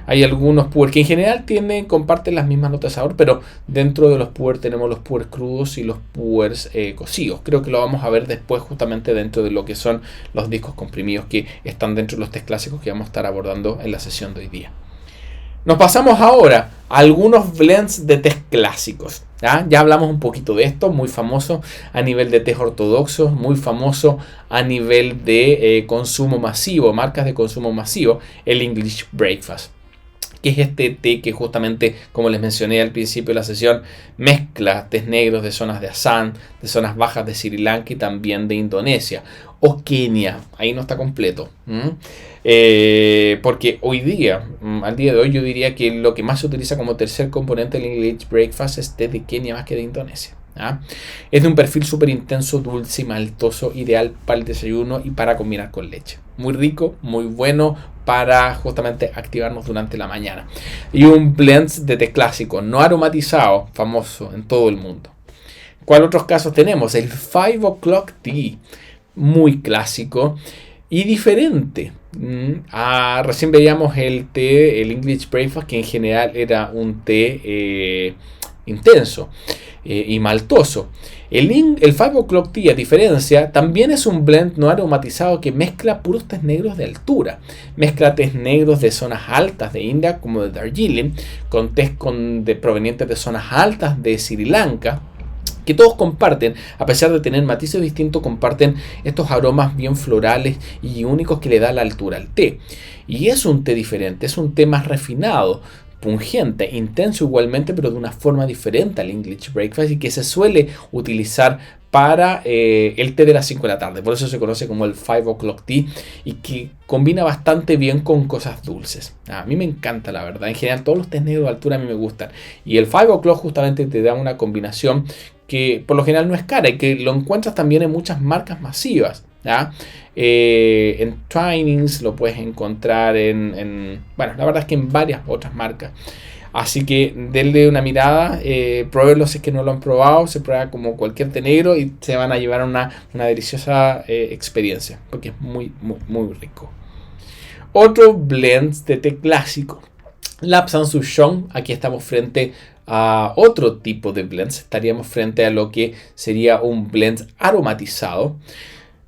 Hay algunos puer que en general comparten las mismas notas de sabor, pero dentro de los puer tenemos los puers crudos y los puers cocidos. Creo que lo vamos a ver después justamente dentro de lo que son los discos comprimidos que están dentro de los test clásicos que vamos a estar abordando en la sesión de hoy día. Nos pasamos ahora a algunos blends de test clásicos. Ya hablamos un poquito de esto, muy famoso a nivel de test ortodoxos, muy famoso a nivel de consumo masivo, marcas de consumo masivo, el English Breakfast, que es este té que justamente, como les mencioné al principio de la sesión, mezcla tés negros de zonas de Assam, de zonas bajas de Sri Lanka y también de Indonesia o Kenia. Ahí no está completo. Porque hoy día, al día de hoy, yo diría que lo que más se utiliza como tercer componente del English Breakfast es té de Kenia más que de Indonesia. ¿ya? Es de un perfil súper intenso, dulce y maltoso, ideal para el desayuno y para combinar con leche. Muy rico, muy bueno para justamente activarnos durante la mañana. Y un blend de té clásico, no aromatizado, famoso en todo el mundo. ¿Cuál otros casos tenemos? El 5 o'clock tea, muy clásico y diferente. Recién veíamos el té, el English Breakfast, que en general era un té intenso y maltoso. El 5 o'clock tea, a diferencia, también es un blend no aromatizado que mezcla puros tés negros de altura. Mezcla tés negros de zonas altas de India, como de Darjeeling, con tés provenientes de zonas altas de Sri Lanka, que todos comparten, a pesar de tener matices distintos, comparten estos aromas bien florales y únicos que le da la altura al té. Y es un té diferente, es un té más refinado, pungente, intenso igualmente, pero de una forma diferente al English Breakfast y que se suele utilizar para el té de las 5 de la tarde. Por eso se conoce como el 5 o'clock tea y que combina bastante bien con cosas dulces. A mí me encanta, la verdad. En general, todos los tés negros de altura a mí me gustan. Y el 5 o'clock justamente te da una combinación que por lo general no es cara y que lo encuentras también en muchas marcas masivas. ¿Ya? En Twinings lo puedes encontrar bueno, la verdad es que en varias otras marcas. Así que denle una mirada, pruébenlo si es que no lo han probado. Se prueba como cualquier té negro y se van a llevar una deliciosa experiencia, porque es muy, muy, muy rico. Otro blend de té clásico, Lapsang Souchong. Aquí estamos frente a otro tipo de blends. Estaríamos frente a lo que sería un blend aromatizado.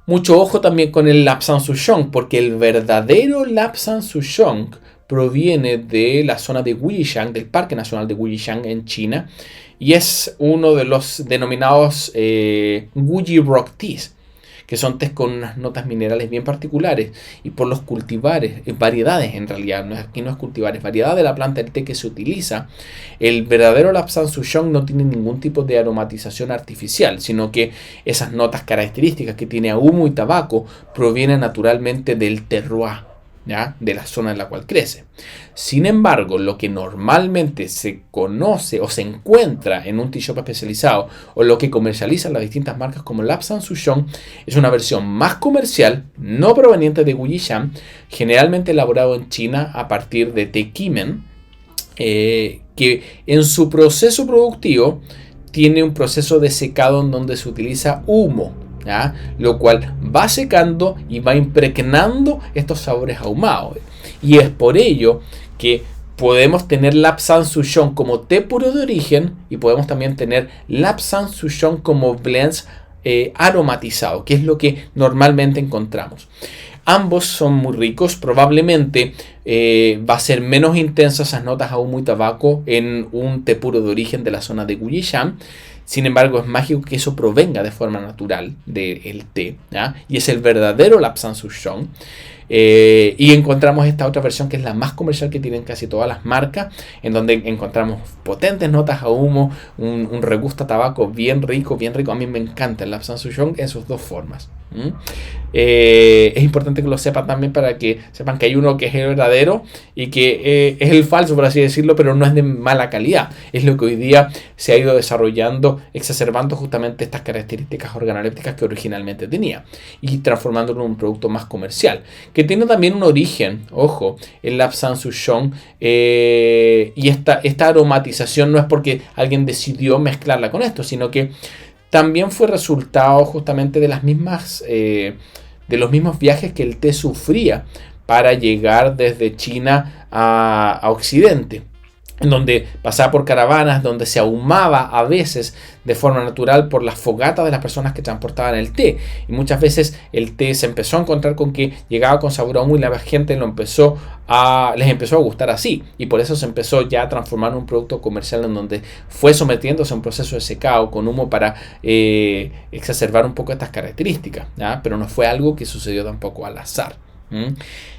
Mucho ojo también con el Lapsang Souchong, porque el verdadero Lapsang Souchong proviene de la zona de Wuyishan, del Parque Nacional de Wuyishan en China, y es uno de los denominados Wuyi Rock Teas, que son tés con unas notas minerales bien particulares, y por los cultivares, variedades en realidad, aquí no es cultivares, variedad de la planta del té que se utiliza, el verdadero Lapsang Souchong no tiene ningún tipo de aromatización artificial, sino que esas notas características que tiene a humo y tabaco provienen naturalmente del terroir, ¿ya? De la zona en la cual crece. Sin embargo, lo que normalmente se conoce o se encuentra en un tea shop especializado o lo que comercializan las distintas marcas como Lapsang Souchong es una versión más comercial, no proveniente de Wuyishan, generalmente elaborado en China a partir de té Kimen, que en su proceso productivo tiene un proceso de secado en donde se utiliza humo, ¿ya? Lo cual va secando y va impregnando estos sabores ahumados. Y es por ello que podemos tener Lapsang Souchong como té puro de origen y podemos también tener Lapsang Souchong como blends aromatizados, que es lo que normalmente encontramos. Ambos son muy ricos, probablemente va a ser menos intensa esas notas a humo y tabaco en un té puro de origen de la zona de Wuyishan. Sin embargo, es mágico que eso provenga de forma natural del té, ¿ya? Y es el verdadero Lapsang Souchong. Y encontramos esta otra versión que es la más comercial que tienen casi todas las marcas, en donde encontramos potentes notas a humo, un regusto a tabaco bien rico, bien rico. A mí me encanta el Lapsang Souchong en sus dos formas. Es importante que lo sepan también para que sepan que hay uno que es el verdadero y que es el falso, por así decirlo, pero no es de mala calidad. Es lo que hoy día se ha ido desarrollando, exacerbando justamente estas características organolépticas que originalmente tenía y transformándolo en un producto más comercial, que tiene también un origen, ojo, el Lapsang Souchong, y esta aromatización no es porque alguien decidió mezclarla con esto, sino que también fue resultado justamente de las mismas, de los mismos viajes que el té sufría para llegar desde China a Occidente, en donde pasaba por caravanas, donde se ahumaba a veces de forma natural por las fogatas de las personas que transportaban el té. Y muchas veces el té se empezó a encontrar con que llegaba con sabor a humo y la gente les empezó a gustar así. Y por eso se empezó ya a transformar en un producto comercial en donde fue sometiéndose a un proceso de secado con humo para exacerbar un poco estas características, ¿ya? Pero no fue algo que sucedió tampoco al azar.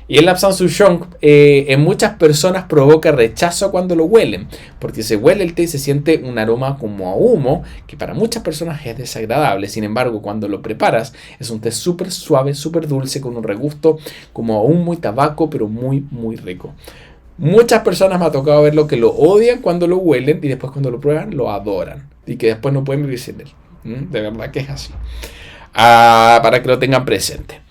Y el Lapsang Souchong en muchas personas provoca rechazo cuando lo huelen, porque se huele el té y se siente un aroma como a humo que para muchas personas es desagradable. Sin embargo, cuando lo preparas es un té súper suave, súper dulce, con un regusto como a humo y tabaco, pero muy muy rico. Muchas personas me ha tocado ver lo que lo odian cuando lo huelen y después cuando lo prueban lo adoran. y que después no pueden vivir sin él. De verdad que es así. Para que lo tengan presente.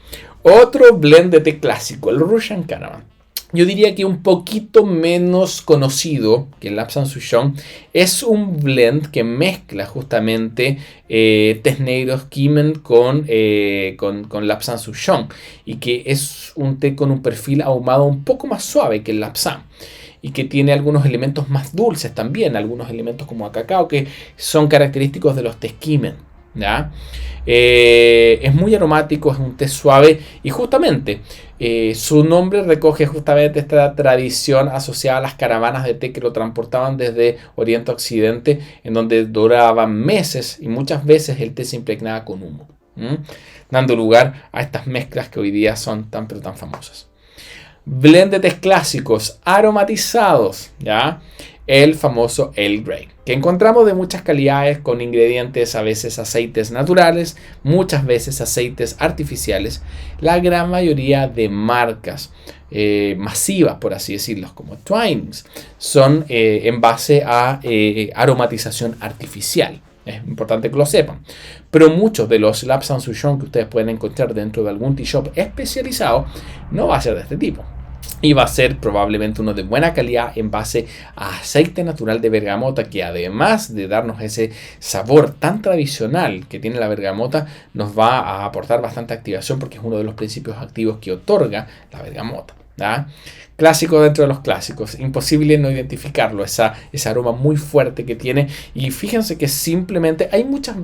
Otro blend de té clásico, el Russian Caravan. Yo diría que un poquito menos conocido que el Lapsang Souchong. Es un blend que mezcla justamente tés negros Kimen con Lapsang Souchong. Y que es un té con un perfil ahumado un poco más suave que el Lapsang. Y que tiene algunos elementos más dulces también. Algunos elementos como a cacao que son característicos de los tés Kimen. ¿Ya? Es muy aromático, es un té suave y justamente su nombre recoge justamente esta tradición asociada a las caravanas de té que lo transportaban desde Oriente a Occidente, en donde duraban meses y muchas veces el té se impregnaba con humo, dando lugar a estas mezclas que hoy día son tan pero tan famosas. Blend de tés clásicos aromatizados, ¿ya? El famoso Earl Grey, que encontramos de muchas calidades con ingredientes, a veces aceites naturales, muchas veces aceites artificiales. La gran mayoría de marcas masivas, por así decirlo, como Twinings, son en base a aromatización artificial. Es importante que lo sepan. Pero muchos de los Lapsang Souchong que ustedes pueden encontrar dentro de algún tea shop especializado no va a ser de este tipo. Y va a ser probablemente uno de buena calidad en base a aceite natural de bergamota, que además de darnos ese sabor tan tradicional que tiene la bergamota, nos va a aportar bastante activación porque es uno de los principios activos que otorga la bergamota, ¿verdad? Clásico dentro de los clásicos, imposible no identificarlo, ese aroma muy fuerte que tiene. Y fíjense que simplemente hay muchas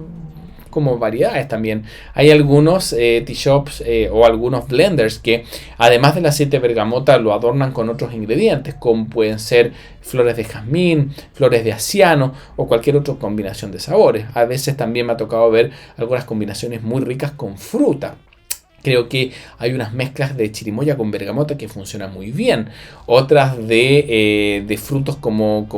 como variedades también. Hay algunos tea shops o algunos blenders que además del aceite de bergamota lo adornan con otros ingredientes, como pueden ser flores de jazmín, flores de aciano o cualquier otra combinación de sabores. A veces también me ha tocado ver algunas combinaciones muy ricas con fruta. Creo que hay unas mezclas de chirimoya con bergamota que funcionan muy bien. Otras de frutos como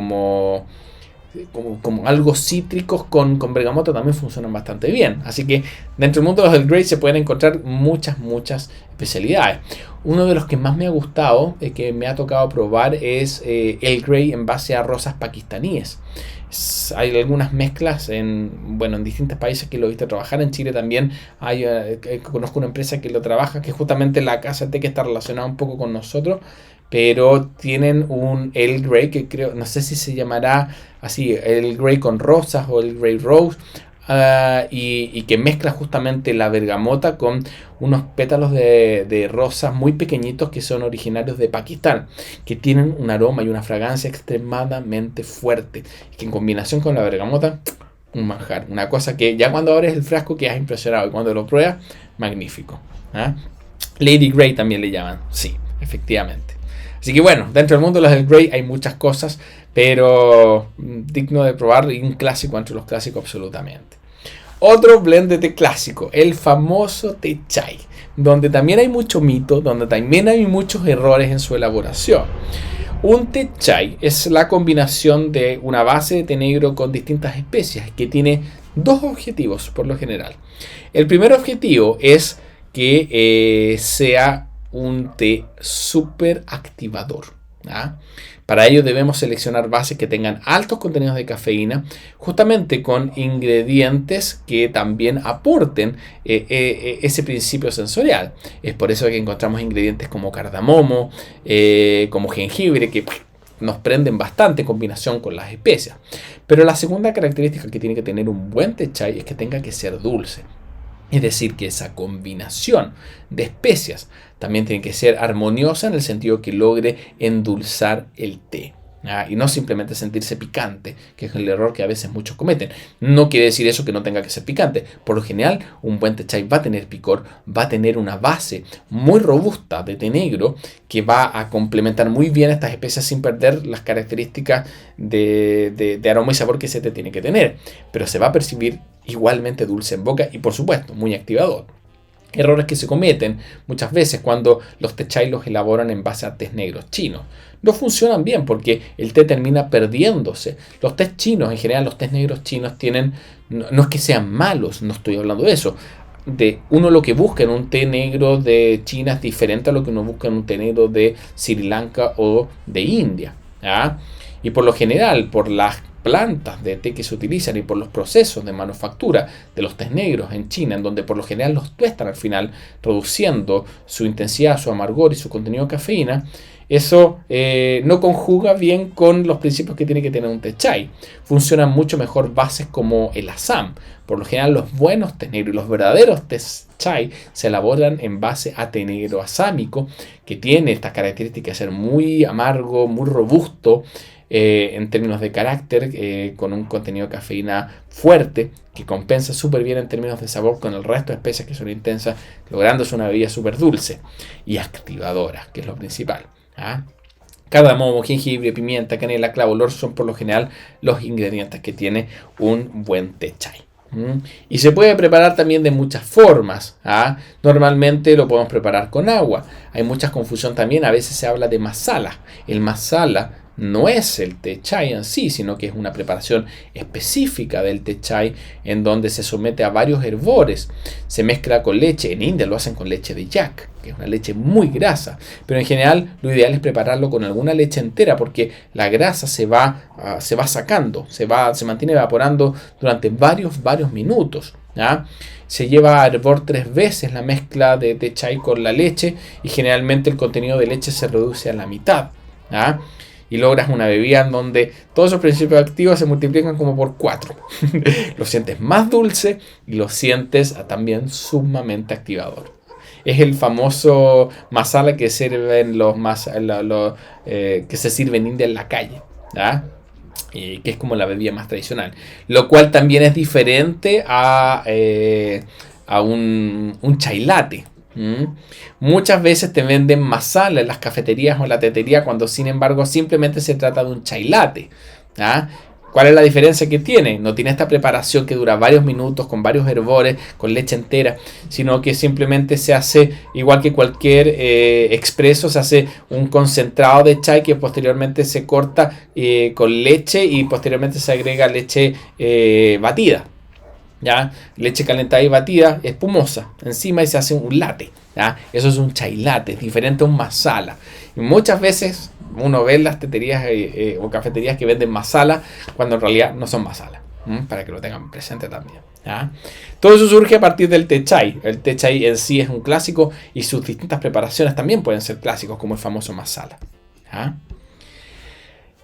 algo cítricos con bergamota también funcionan bastante bien. Así que dentro del mundo de los Earl Grey se pueden encontrar muchas especialidades. Uno de los que más me ha gustado, que me ha tocado probar, es Earl Grey en base a rosas pakistaníes. Hay algunas mezclas en distintos países que lo he visto trabajar. En Chile también conozco una empresa que lo trabaja, que es justamente la casa de té que está relacionada un poco con nosotros, pero tienen un Earl Grey que creo, no sé si se llamará así, Earl Grey con rosas o Earl Grey Rose, y que mezcla justamente la bergamota con unos pétalos de rosas muy pequeñitos que son originarios de Pakistán, que tienen un aroma y una fragancia extremadamente fuerte, y que en combinación con la bergamota, un manjar, una cosa que ya cuando abres el frasco quedas impresionado y cuando lo pruebas, magnífico. Lady Grey también le llaman, sí, efectivamente. Así que bueno, dentro del mundo de los Earl Grey hay muchas cosas, pero digno de probar y un clásico entre los clásicos absolutamente. Otro blend de té clásico, el famoso té chai, donde también hay mucho mito, donde también hay muchos errores en su elaboración. Un té chai es la combinación de una base de té negro con distintas especias que tiene dos objetivos por lo general. El primer objetivo es que sea un té súper activador. Para ello debemos seleccionar bases que tengan altos contenidos de cafeína, justamente con ingredientes que también aporten ese principio sensorial. Es por eso que encontramos ingredientes como cardamomo, como jengibre, que nos prenden bastante en combinación con las especias. Pero la segunda característica que tiene que tener un buen té chai es que tenga que ser dulce. Es decir, que esa combinación de especias también tiene que ser armoniosa en el sentido que logre endulzar el té. Y no simplemente sentirse picante, que es el error que a veces muchos cometen. No quiere decir eso que no tenga que ser picante. Por lo general, un buen té chai va a tener picor, va a tener una base muy robusta de té negro que va a complementar muy bien estas especias sin perder las características de aroma y sabor que ese té tiene que tener. Pero se va a percibir igualmente dulce en boca y, por supuesto, muy activador. Errores que se cometen muchas veces cuando los té chai los elaboran en base a tés negros chinos. No funcionan bien porque el té termina perdiéndose. Los tés chinos, en general los tés negros chinos tienen, no es que sean malos, no estoy hablando de eso. Uno lo que busca en un té negro de China es diferente a lo que uno busca en un té negro de Sri Lanka o de India. Y por lo general, por las plantas de té que se utilizan y por los procesos de manufactura de los tés negros en China, en donde por lo general los tuestan al final, reduciendo su intensidad, su amargor y su contenido de cafeína, eso no conjuga bien con los principios que tiene que tener un té chai. Funcionan mucho mejor bases como el Assam. Por lo general los buenos tés negros y los verdaderos tés chai se elaboran en base a té negro asámico, que tiene esta característica de ser muy amargo, muy robusto en términos de carácter, con un contenido de cafeína fuerte, que compensa súper bien en términos de sabor con el resto de especias que son intensas, lográndose una bebida súper dulce y activadora, que es lo principal. Cardamomo, jengibre, pimienta, canela, clavo, olor son por lo general los ingredientes que tiene un buen té chai. Y se puede preparar también de muchas formas. Normalmente lo podemos preparar con agua. Hay mucha confusión también, a veces se habla de masala. El masala no es el té chai en sí, sino que es una preparación específica del té chai en donde se somete a varios hervores. Se mezcla con leche. En India lo hacen con leche de yak, que es una leche muy grasa. Pero en general lo ideal es prepararlo con alguna leche entera porque la grasa se va sacando, se mantiene evaporando durante varios minutos. Se lleva a hervor 3 veces la mezcla de té chai con la leche y generalmente el contenido de leche se reduce a la mitad. Y logras una bebida en donde todos esos principios activos se multiplican como por 4. Lo sientes más dulce y lo sientes también sumamente activador. Es el famoso masala que sirven que se sirve en India en la calle, que es como la bebida más tradicional. Lo cual también es diferente a un chai latte. Muchas veces te venden masala en las cafeterías o en la tetería cuando sin embargo simplemente se trata de un chai latte. ¿Cuál es la diferencia que tiene? No tiene esta preparación que dura varios minutos con varios hervores, con leche entera, sino que simplemente se hace igual que cualquier expreso, se hace un concentrado de chai que posteriormente se corta con leche y posteriormente se agrega leche batida. Leche calentada y batida, espumosa encima y se hace un latte. Eso es un chai latte, es diferente a un masala. Y muchas veces uno ve en las teterías o cafeterías que venden masala cuando en realidad no son masala, para que lo tengan presente también. Todo eso surge a partir del té chai. El té chai en sí es un clásico y sus distintas preparaciones también pueden ser clásicos, como el famoso masala.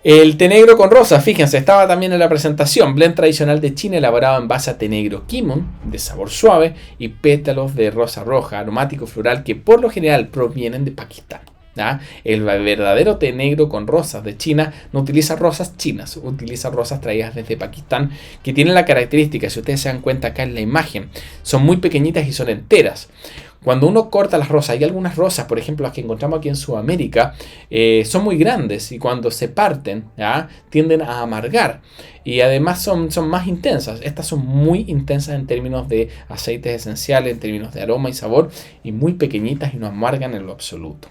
El té negro con rosas, fíjense, estaba también en la presentación. Blend tradicional de China elaborado en base a té negro kimon, de sabor suave, y pétalos de rosa roja, aromático floral, que por lo general provienen de Pakistán. El verdadero té negro con rosas de China no utiliza rosas chinas, utiliza rosas traídas desde Pakistán, que tienen la característica, si ustedes se dan cuenta acá en la imagen, son muy pequeñitas y son enteras. Cuando uno corta las rosas, hay algunas rosas, por ejemplo las que encontramos aquí en Sudamérica, son muy grandes y cuando se parten tienden a amargar y además son más intensas. Estas son muy intensas en términos de aceites esenciales, en términos de aroma y sabor, y muy pequeñitas y no amargan en lo absoluto.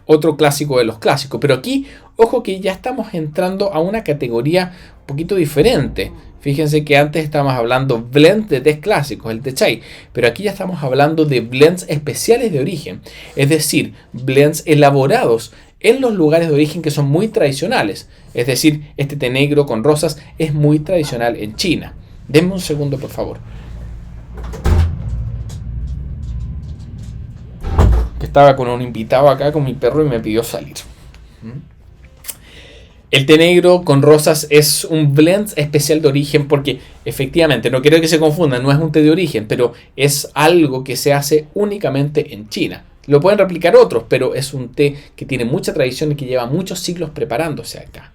Otro clásico de los clásicos, pero aquí ojo que ya estamos entrando a una categoría un poquito diferente. Fíjense que antes estábamos hablando blends de tés clásicos, el té chai, pero aquí ya estamos hablando de blends especiales de origen, es decir, blends elaborados en los lugares de origen que son muy tradicionales. Es decir, este té negro con rosas es muy tradicional en China. Denme un segundo, por favor. Que estaba con un invitado acá con mi perro y me pidió salir. El té negro con rosas es un blend especial de origen porque efectivamente, no quiero que se confundan, no es un té de origen, pero es algo que se hace únicamente en China. Lo pueden replicar otros, pero es un té que tiene mucha tradición y que lleva muchos siglos preparándose acá.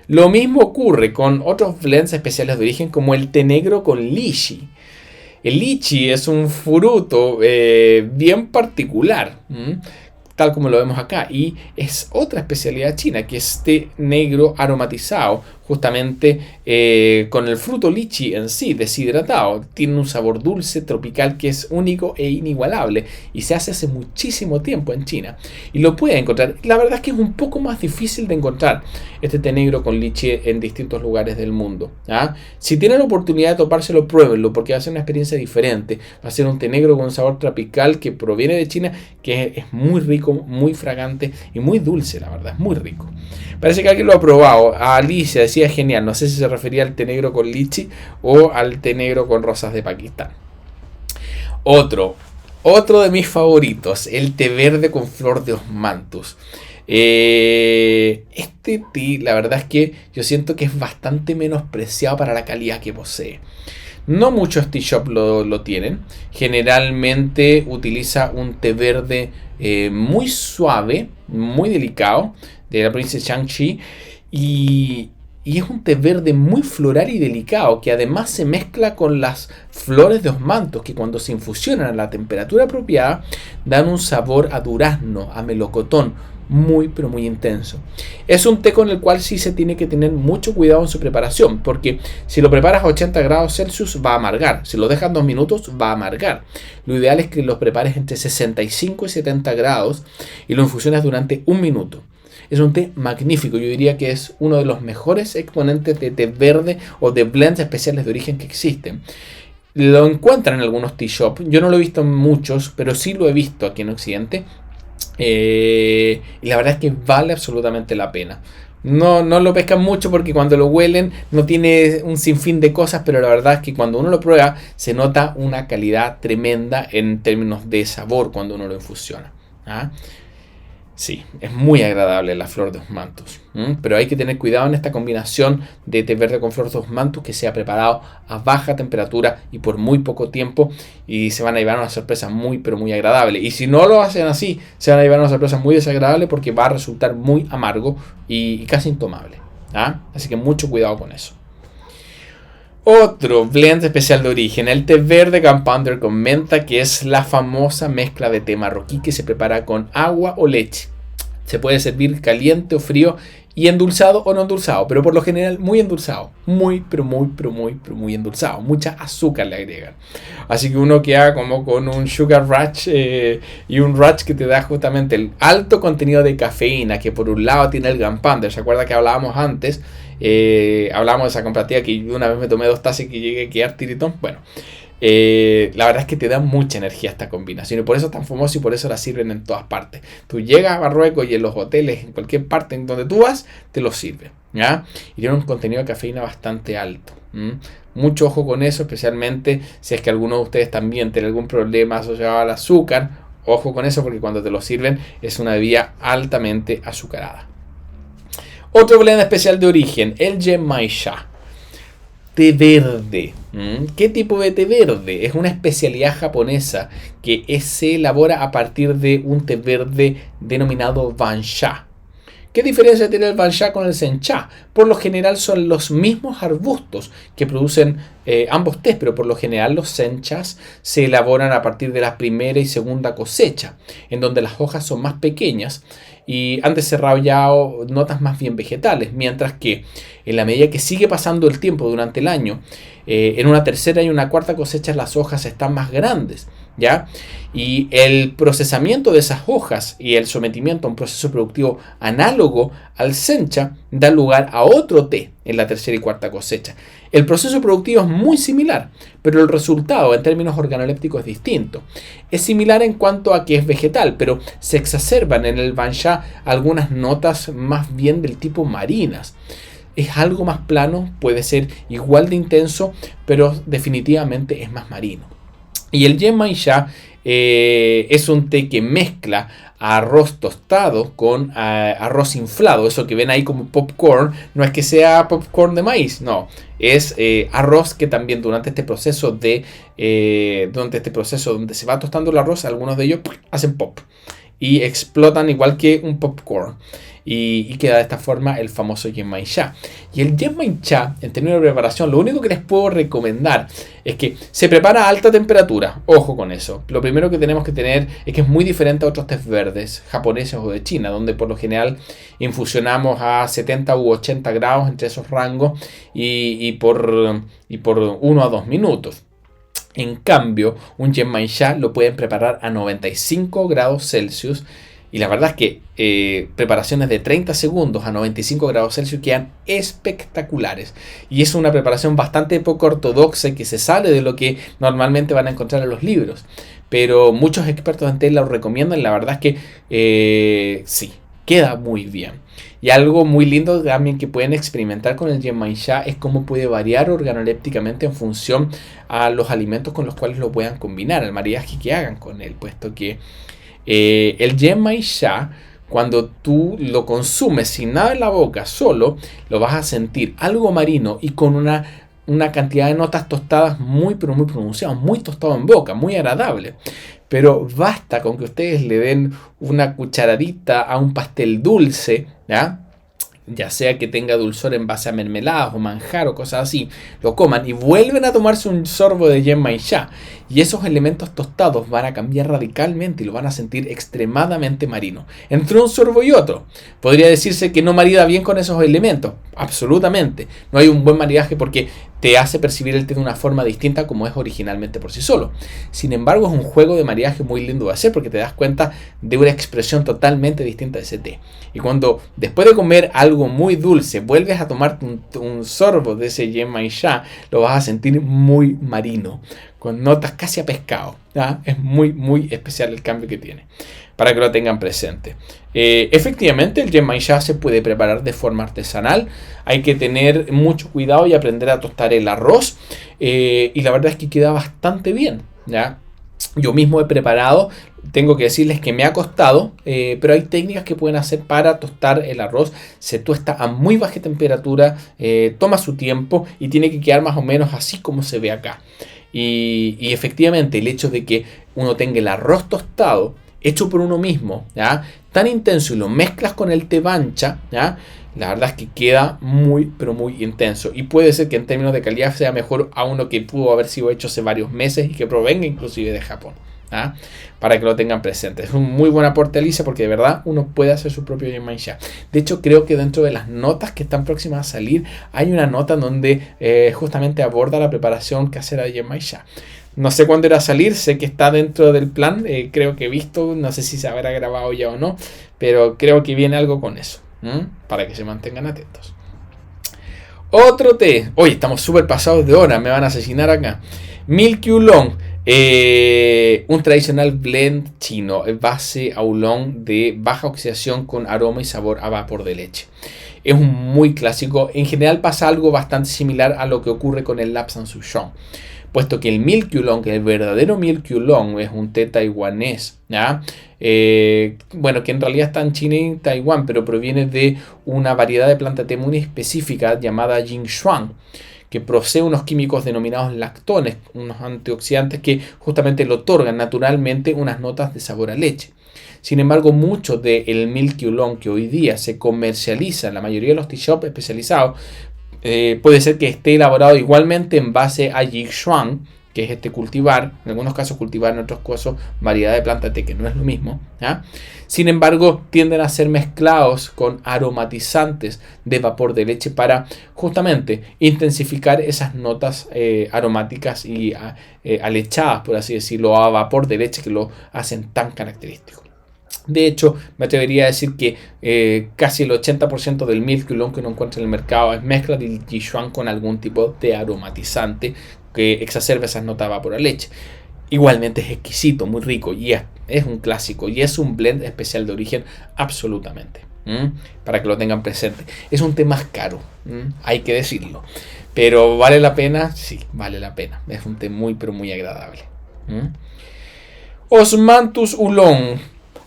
Lo mismo ocurre con otros blends especiales de origen como el té negro con lychee. El lychee es un fruto bien particular, tal como lo vemos acá, y es otra especialidad china, que es té negro aromatizado justamente con el fruto lichi en sí, deshidratado. Tiene un sabor dulce, tropical, que es único e inigualable y se hace muchísimo tiempo en China. Y lo puede encontrar. La verdad es que es un poco más difícil de encontrar este té negro con lichi en distintos lugares del mundo. ¿Ah? Si tienen la oportunidad de topárselo, pruébenlo porque va a ser una experiencia diferente. Va a ser un té negro con un sabor tropical que proviene de China, que es muy rico, muy fragante y muy dulce, la verdad, es muy rico. Parece que alguien lo ha probado. A Alicia decía genial, no sé si se refería al té negro con lichi o al té negro con rosas de Pakistán. Otro de mis favoritos, el té verde con flor de osmanthus. Este té, la verdad es que yo siento que es bastante menospreciado para la calidad que posee. No muchos tea shop lo tienen. Generalmente utiliza un té verde muy suave, muy delicado, de la provincia de Jiangxi. Y es un té verde muy floral y delicado, que además se mezcla con las flores de osmanthus, que cuando se infusionan a la temperatura apropiada, dan un sabor a durazno, a melocotón, muy pero muy intenso. Es un té con el cual sí se tiene que tener mucho cuidado en su preparación, porque si lo preparas a 80 grados Celsius va a amargar, si lo dejas 2 minutos va a amargar. Lo ideal es que lo prepares entre 65 y 70 grados y lo infusiones durante 1 minuto. Es un té magnífico, yo diría que es uno de los mejores exponentes de té verde o de blends especiales de origen que existen. Lo encuentran en algunos tea shops, yo no lo he visto en muchos, pero sí lo he visto aquí en Occidente. Y la verdad es que vale absolutamente la pena. No lo pescan mucho porque cuando lo huelen no tiene un sinfín de cosas, pero la verdad es que cuando uno lo prueba se nota una calidad tremenda en términos de sabor cuando uno lo infusiona. ¿Ah? Sí, es muy agradable la flor de osmanthus, pero hay que tener cuidado en esta combinación de té verde con flor de osmanthus, que sea preparado a baja temperatura y por muy poco tiempo, y se van a llevar una sorpresa muy pero muy agradable. Y si no lo hacen así, se van a llevar una sorpresa muy desagradable porque va a resultar muy amargo y casi intomable. ¿Ah? Así que mucho cuidado con eso. Otro blend especial de origen, el té verde Gunpowder con menta, que es la famosa mezcla de té marroquí que se prepara con agua o leche. Se puede servir caliente o frío y endulzado o no endulzado, pero por lo general muy endulzado, muy endulzado, mucha azúcar le agregan. Así que uno queda como con un sugar rush y un rush que te da justamente el alto contenido de cafeína, que por un lado tiene el Gunpowder. ¿Se acuerda que hablábamos antes? Hablamos de esa comparativa que una vez me tomé 2 tazas y que llegué a quedar tiritón. Bueno, la verdad es que te da mucha energía esta combinación y por eso es tan famoso y por eso la sirven en todas partes. Tú llegas a Marruecos y en los hoteles, en cualquier parte en donde tú vas, te lo sirven, ¿ya? Y tiene un contenido de cafeína bastante alto. Mucho ojo con eso, especialmente si es que alguno de ustedes también tiene algún problema asociado al azúcar. Ojo con eso porque cuando te lo sirven es una bebida altamente azucarada. Otro blend especial de origen, el Genmaicha. Té verde. ¿Qué tipo de té verde? Es una especialidad japonesa que se elabora a partir de un té verde denominado Bansha. ¿Qué diferencia tiene el Bansha con el Sencha? Por lo general son los mismos arbustos que producen ambos tés, pero por lo general los Senchas se elaboran a partir de la primera y segunda cosecha, en donde las hojas son más pequeñas y han desarrollado notas más bien vegetales, mientras que en la medida que sigue pasando el tiempo durante el año, en una tercera y una cuarta cosecha las hojas están más grandes, ¿ya? Y el procesamiento de esas hojas y el sometimiento a un proceso productivo análogo al sencha da lugar a otro té en la tercera y cuarta cosecha. El proceso productivo es muy similar, pero el resultado en términos organolépticos es distinto. Es similar en cuanto a que es vegetal, pero se exacerban en el Bansha algunas notas más bien del tipo marinas. Es algo más plano, puede ser igual de intenso, pero definitivamente es más marino. Y el Genmaicha es un té que mezcla arroz tostado con arroz inflado. Eso que ven ahí como popcorn, no es que sea popcorn de maíz, no. Es arroz que también durante este proceso donde se va tostando el arroz, algunos de ellos hacen pop. y explotan igual que un popcorn. Y queda de esta forma el famoso Genmaicha. Y el Genmaicha, en términos de preparación, lo único que les puedo recomendar es que se prepara a alta temperatura. Ojo con eso. Lo primero que tenemos que tener es que es muy diferente a otros tés verdes japoneses o de China, donde por lo general infusionamos a 70 u 80 grados entre esos rangos y por 1 a 2 minutos. En cambio, un Genmaicha lo pueden preparar a 95 grados Celsius. Y la verdad es que preparaciones de 30 segundos a 95 grados Celsius quedan espectaculares. Y es una preparación bastante poco ortodoxa y que se sale de lo que normalmente van a encontrar en los libros. Pero muchos expertos en té lo recomiendan y la verdad es que sí, queda muy bien. Y algo muy lindo también que pueden experimentar con el Genmaicha es cómo puede variar organolépticamente en función a los alimentos con los cuales lo puedan combinar, el maridaje que hagan con él, puesto que el Genmaicha, cuando tú lo consumes sin nada en la boca, solo, lo vas a sentir algo marino y con una cantidad de notas tostadas muy pero muy pronunciadas, muy tostado en boca, muy agradable. Pero basta con que ustedes le den una cucharadita a un pastel dulce, ya sea que tenga dulzor en base a mermeladas o manjar o cosas así, lo coman y vuelven a tomarse un sorbo de Genmaicha y esos elementos tostados van a cambiar radicalmente y lo van a sentir extremadamente marino. Entre un sorbo y otro, podría decirse que no marida bien con esos elementos, absolutamente. No hay un buen maridaje porque te hace percibir el té de una forma distinta como es originalmente por sí solo. Sin embargo, es un juego de maridaje muy lindo de hacer porque te das cuenta de una expresión totalmente distinta de ese té. Y cuando después de comer algo muy dulce vuelves a tomarte un sorbo de ese Genmaicha, lo vas a sentir muy marino, con notas casi a pescado. Es muy muy especial el cambio que tiene, para que lo tengan presente. Efectivamente, el Genmaicha se puede preparar de forma artesanal. Hay que tener mucho cuidado y aprender a tostar el arroz. Y la verdad es que queda bastante bien, ¿ya? Yo mismo he preparado, tengo que decirles que me ha costado, pero hay técnicas que pueden hacer para tostar el arroz. Se tuesta a muy baja temperatura, toma su tiempo y tiene que quedar más o menos así como se ve acá. Y efectivamente el hecho de que uno tenga el arroz tostado, hecho por uno mismo, ¿ya?, tan intenso y lo mezclas con el té bancha, ¿ya?, la verdad es que queda muy, pero muy intenso. Y puede ser que en términos de calidad sea mejor a uno que pudo haber sido hecho hace varios meses y que provenga inclusive de Japón. Para que lo tengan presente. Es un muy buen aporte, Alicia, porque de verdad uno puede hacer su propio Genmaicha. De hecho, creo que dentro de las notas que están próximas a salir, hay una nota en donde justamente aborda la preparación casera de Genmaicha. No sé cuándo irá a salir, sé que está dentro del plan, creo que he visto, no sé si se habrá grabado ya o no, pero creo que viene algo con eso, para que se mantengan atentos. Otro té, hoy estamos súper pasados de hora, me van a asesinar acá. Milky Oolong, un tradicional blend chino, base a oolong de baja oxidación con aroma y sabor a vapor de leche. Es un muy clásico, en general pasa algo bastante similar a lo que ocurre con el Lapsang Souchong, puesto que el Milky Oolong, el verdadero Milky Oolong, es un té taiwanés, ¿ya? Bueno, que en realidad está en China y Taiwán, pero proviene de una variedad de planta té muy específica llamada Jinshuang, que posee unos químicos denominados lactones, unos antioxidantes que justamente le otorgan naturalmente unas notas de sabor a leche. Sin embargo, mucho del Milky Oolong que hoy día se comercializa en la mayoría de los tea shops especializados, puede ser que esté elaborado igualmente en base a Jinshuang, que es este cultivar, en algunos casos cultivar, en otros casos variedad de planta té, que no es lo mismo, ¿ya? Sin embargo, tienden a ser mezclados con aromatizantes de vapor de leche para justamente intensificar esas notas aromáticas y alechadas, por así decirlo, a vapor de leche que lo hacen tan característico. De hecho, me atrevería a decir que casi el 80% del Milky Oolong que uno encuentra en el mercado es mezcla de Jinshuang con algún tipo de aromatizante que exacerba esas notas de vapor a leche. Igualmente es exquisito, muy rico y es un clásico y es un blend especial de origen absolutamente. Para que lo tengan presente. Es un té más caro, hay que decirlo. Pero ¿vale la pena? Sí, vale la pena. Es un té muy, pero muy agradable. Osmanthus Oolong.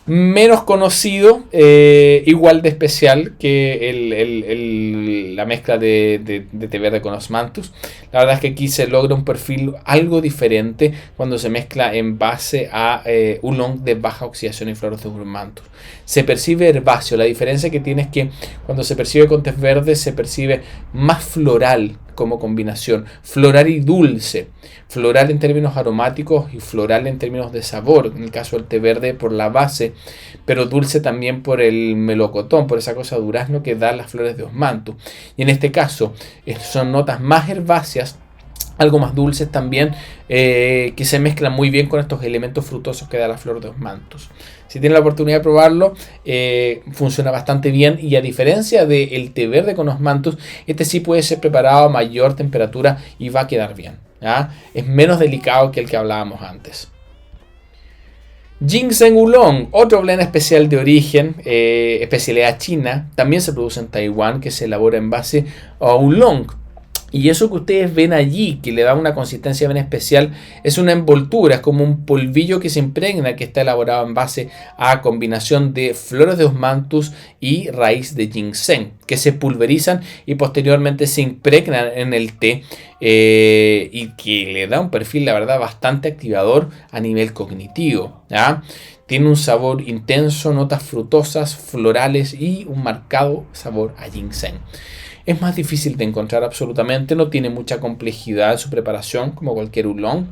Menos conocido, igual de especial que la mezcla de té verde con osmanthus. La verdad es que aquí se logra un perfil algo diferente cuando se mezcla en base a oolong de baja oxidación y flores de osmanthus. Se percibe herbáceo. La diferencia que tiene es que cuando se percibe con té verde se percibe más floral como combinación, floral y dulce, floral en términos aromáticos y floral en términos de sabor, en el caso del té verde por la base, pero dulce también por el melocotón, por esa cosa durazno que dan las flores de osmanthus. Y en este caso son notas más herbáceas, algo más dulces también, que se mezclan muy bien con estos elementos frutosos que da la flor de osmanthus. Si tienen la oportunidad de probarlo, funciona bastante bien, y a diferencia del té verde con osmanthus, este sí puede ser preparado a mayor temperatura y va a quedar bien, ¿ya? Es menos delicado que el que hablábamos antes. Ginseng Oolong, otro blend especial de origen, especialidad china, también se produce en Taiwán, que se elabora en base a Oolong. Y eso que ustedes ven allí, que le da una consistencia bien especial, es una envoltura, es como un polvillo que se impregna, que está elaborado en base a combinación de flores de osmanthus y raíz de ginseng, que se pulverizan y posteriormente se impregnan en el té, y que le da un perfil, la verdad, bastante activador a nivel cognitivo, ¿ya? Tiene un sabor intenso, notas frutosas, florales y un marcado sabor a ginseng. Es más difícil de encontrar absolutamente, no tiene mucha complejidad en su preparación como cualquier oolong,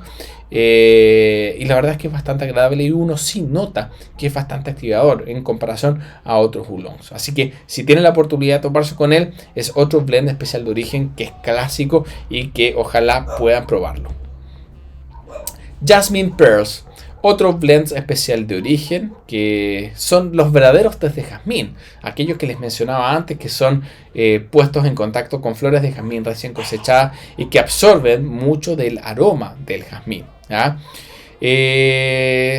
y la verdad es que es bastante agradable y uno sí nota que es bastante activador en comparación a otros oolongs. Así que si tienen la oportunidad de toparse con él, es otro blend especial de origen que es clásico y que ojalá puedan probarlo. Jasmine Pearls. Otro blend especial de origen, que son los verdaderos tés de jazmín, aquellos que les mencionaba antes, que son puestos en contacto con flores de jazmín recién cosechadas y que absorben mucho del aroma del jazmín, ¿ya?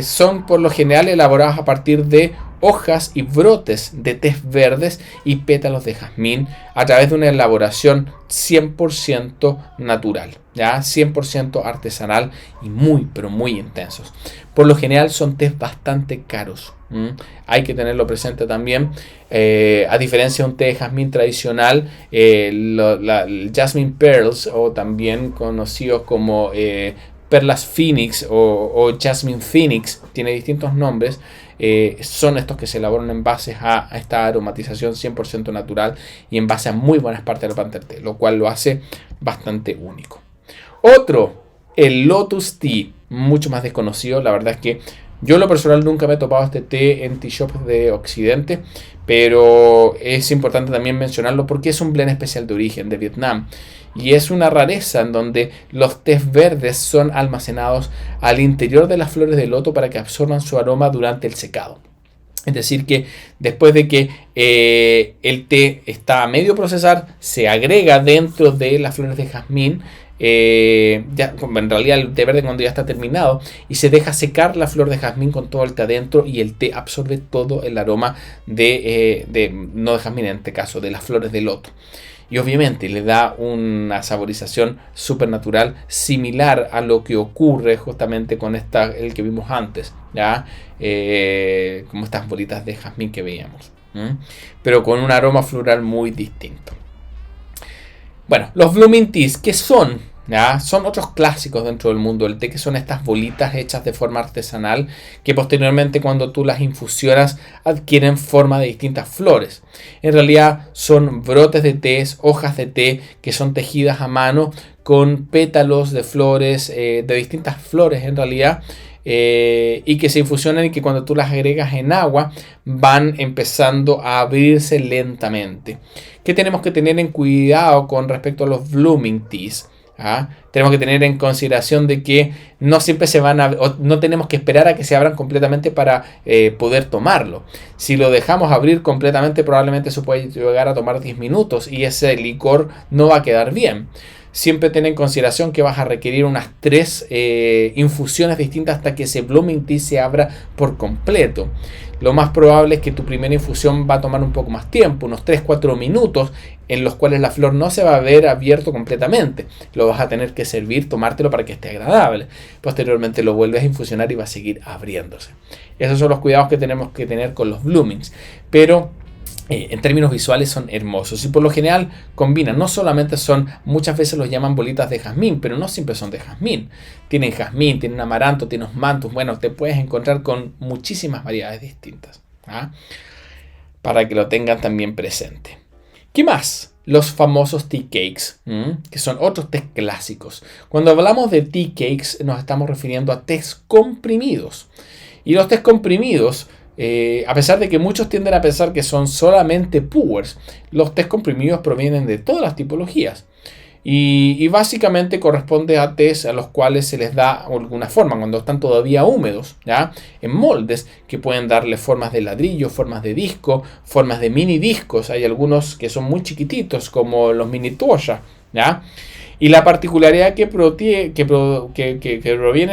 Son por lo general elaborados a partir de hojas y brotes de tés verdes y pétalos de jazmín a través de una elaboración 100% natural, ¿ya? 100% artesanal y muy, pero muy intensos. Por lo general son tés bastante caros. Hay que tenerlo presente también. A diferencia de un té de jazmín tradicional, el Jasmine Pearls, o también conocidos como Perlas Phoenix o Jasmine Phoenix, tiene distintos nombres. Son estos que se elaboran en base a esta aromatización 100% natural y en base a muy buenas partes del Panther Té, lo cual lo hace bastante único. Otro, el Lotus Tea, mucho más desconocido. La verdad es que yo en lo personal nunca me he topado este té en tea shops de Occidente, pero es importante también mencionarlo porque es un blend especial de origen de Vietnam. Y es una rareza en donde los tés verdes son almacenados al interior de las flores de loto para que absorban su aroma durante el secado. Es decir, que después de que el té está a medio procesar, se agrega dentro de las flores de jazmín. En realidad el té verde cuando ya está terminado, y se deja secar la flor de jazmín con todo el té adentro, y el té absorbe todo el aroma no de jazmín en este caso, de las flores de loto. Y obviamente le da una saborización súper natural, similar a lo que ocurre justamente con el que vimos antes, ¿ya? Como estas bolitas de jazmín que veíamos, pero con un aroma floral muy distinto. Bueno, los Blooming Teas, ¿qué son? ¿Ya? Son otros clásicos dentro del mundo del té, que son estas bolitas hechas de forma artesanal que posteriormente, cuando tú las infusionas, adquieren forma de distintas flores. En realidad son brotes de té, hojas de té que son tejidas a mano con pétalos de flores, de distintas flores en realidad, y que se infusionan, y que cuando tú las agregas en agua van empezando a abrirse lentamente. ¿Qué tenemos que tener en cuidado con respecto a los Blooming Teas? Tenemos que tener en consideración de que no siempre no tenemos que esperar a que se abran completamente para poder tomarlo. Si lo dejamos abrir completamente, probablemente eso puede llegar a tomar 10 minutos y ese licor no va a quedar bien. siempre ten en consideración que vas a requerir unas 3 infusiones distintas hasta que ese blooming tea se abra por completo. Lo más probable es que tu primera infusión va a tomar un poco más tiempo, unos 3-4 minutos, en los cuales la flor no se va a ver abierto completamente. Lo vas a tener que servir, tomártelo para que esté agradable. Posteriormente lo vuelves a infusionar y va a seguir abriéndose. Esos son los cuidados que tenemos que tener con los bloomings. Pero en términos visuales son hermosos y por lo general combinan, no solamente son, muchas veces los llaman bolitas de jazmín, pero no siempre son de jazmín. Tienen jazmín, tienen amaranto, tienen mantos, bueno, te puedes encontrar con muchísimas variedades distintas, ¿ah? Para que lo tengan también presente. ¿Qué más? Los famosos tea cakes, que son otros tés clásicos. Cuando hablamos de tea cakes nos estamos refiriendo a tés comprimidos. Y los tés comprimidos, a pesar de que muchos tienden a pensar que son solamente purs, los tés comprimidos provienen de todas las tipologías. Y básicamente corresponde a tés a los cuales se les da alguna forma cuando están todavía húmedos, ¿ya? En moldes que pueden darle formas de ladrillo, formas de disco, formas de mini discos. Hay algunos que son muy chiquititos como los mini toalla, ¿ya? Y la particularidad que proviene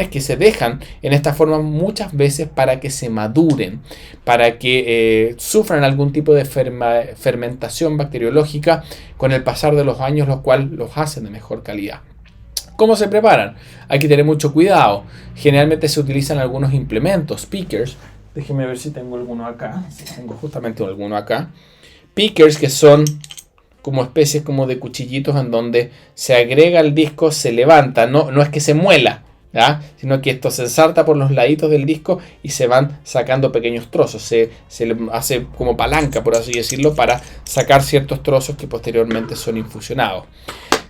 es que se dejan en esta forma muchas veces para que se maduren, para que sufran algún tipo de fermentación bacteriológica con el pasar de los años, lo cual los hacen de mejor calidad. ¿Cómo se preparan? Hay que tener mucho cuidado. Generalmente se utilizan algunos implementos, pickers. Déjenme ver si tengo alguno acá. Tengo justamente alguno acá. Pickers, que son como especies como de cuchillitos en donde se agrega el disco, se levanta, no es que se muela, ¿ya? Sino que esto se ensarta por los laditos del disco y se van sacando pequeños trozos, se le hace como palanca, por así decirlo, para sacar ciertos trozos que posteriormente son infusionados.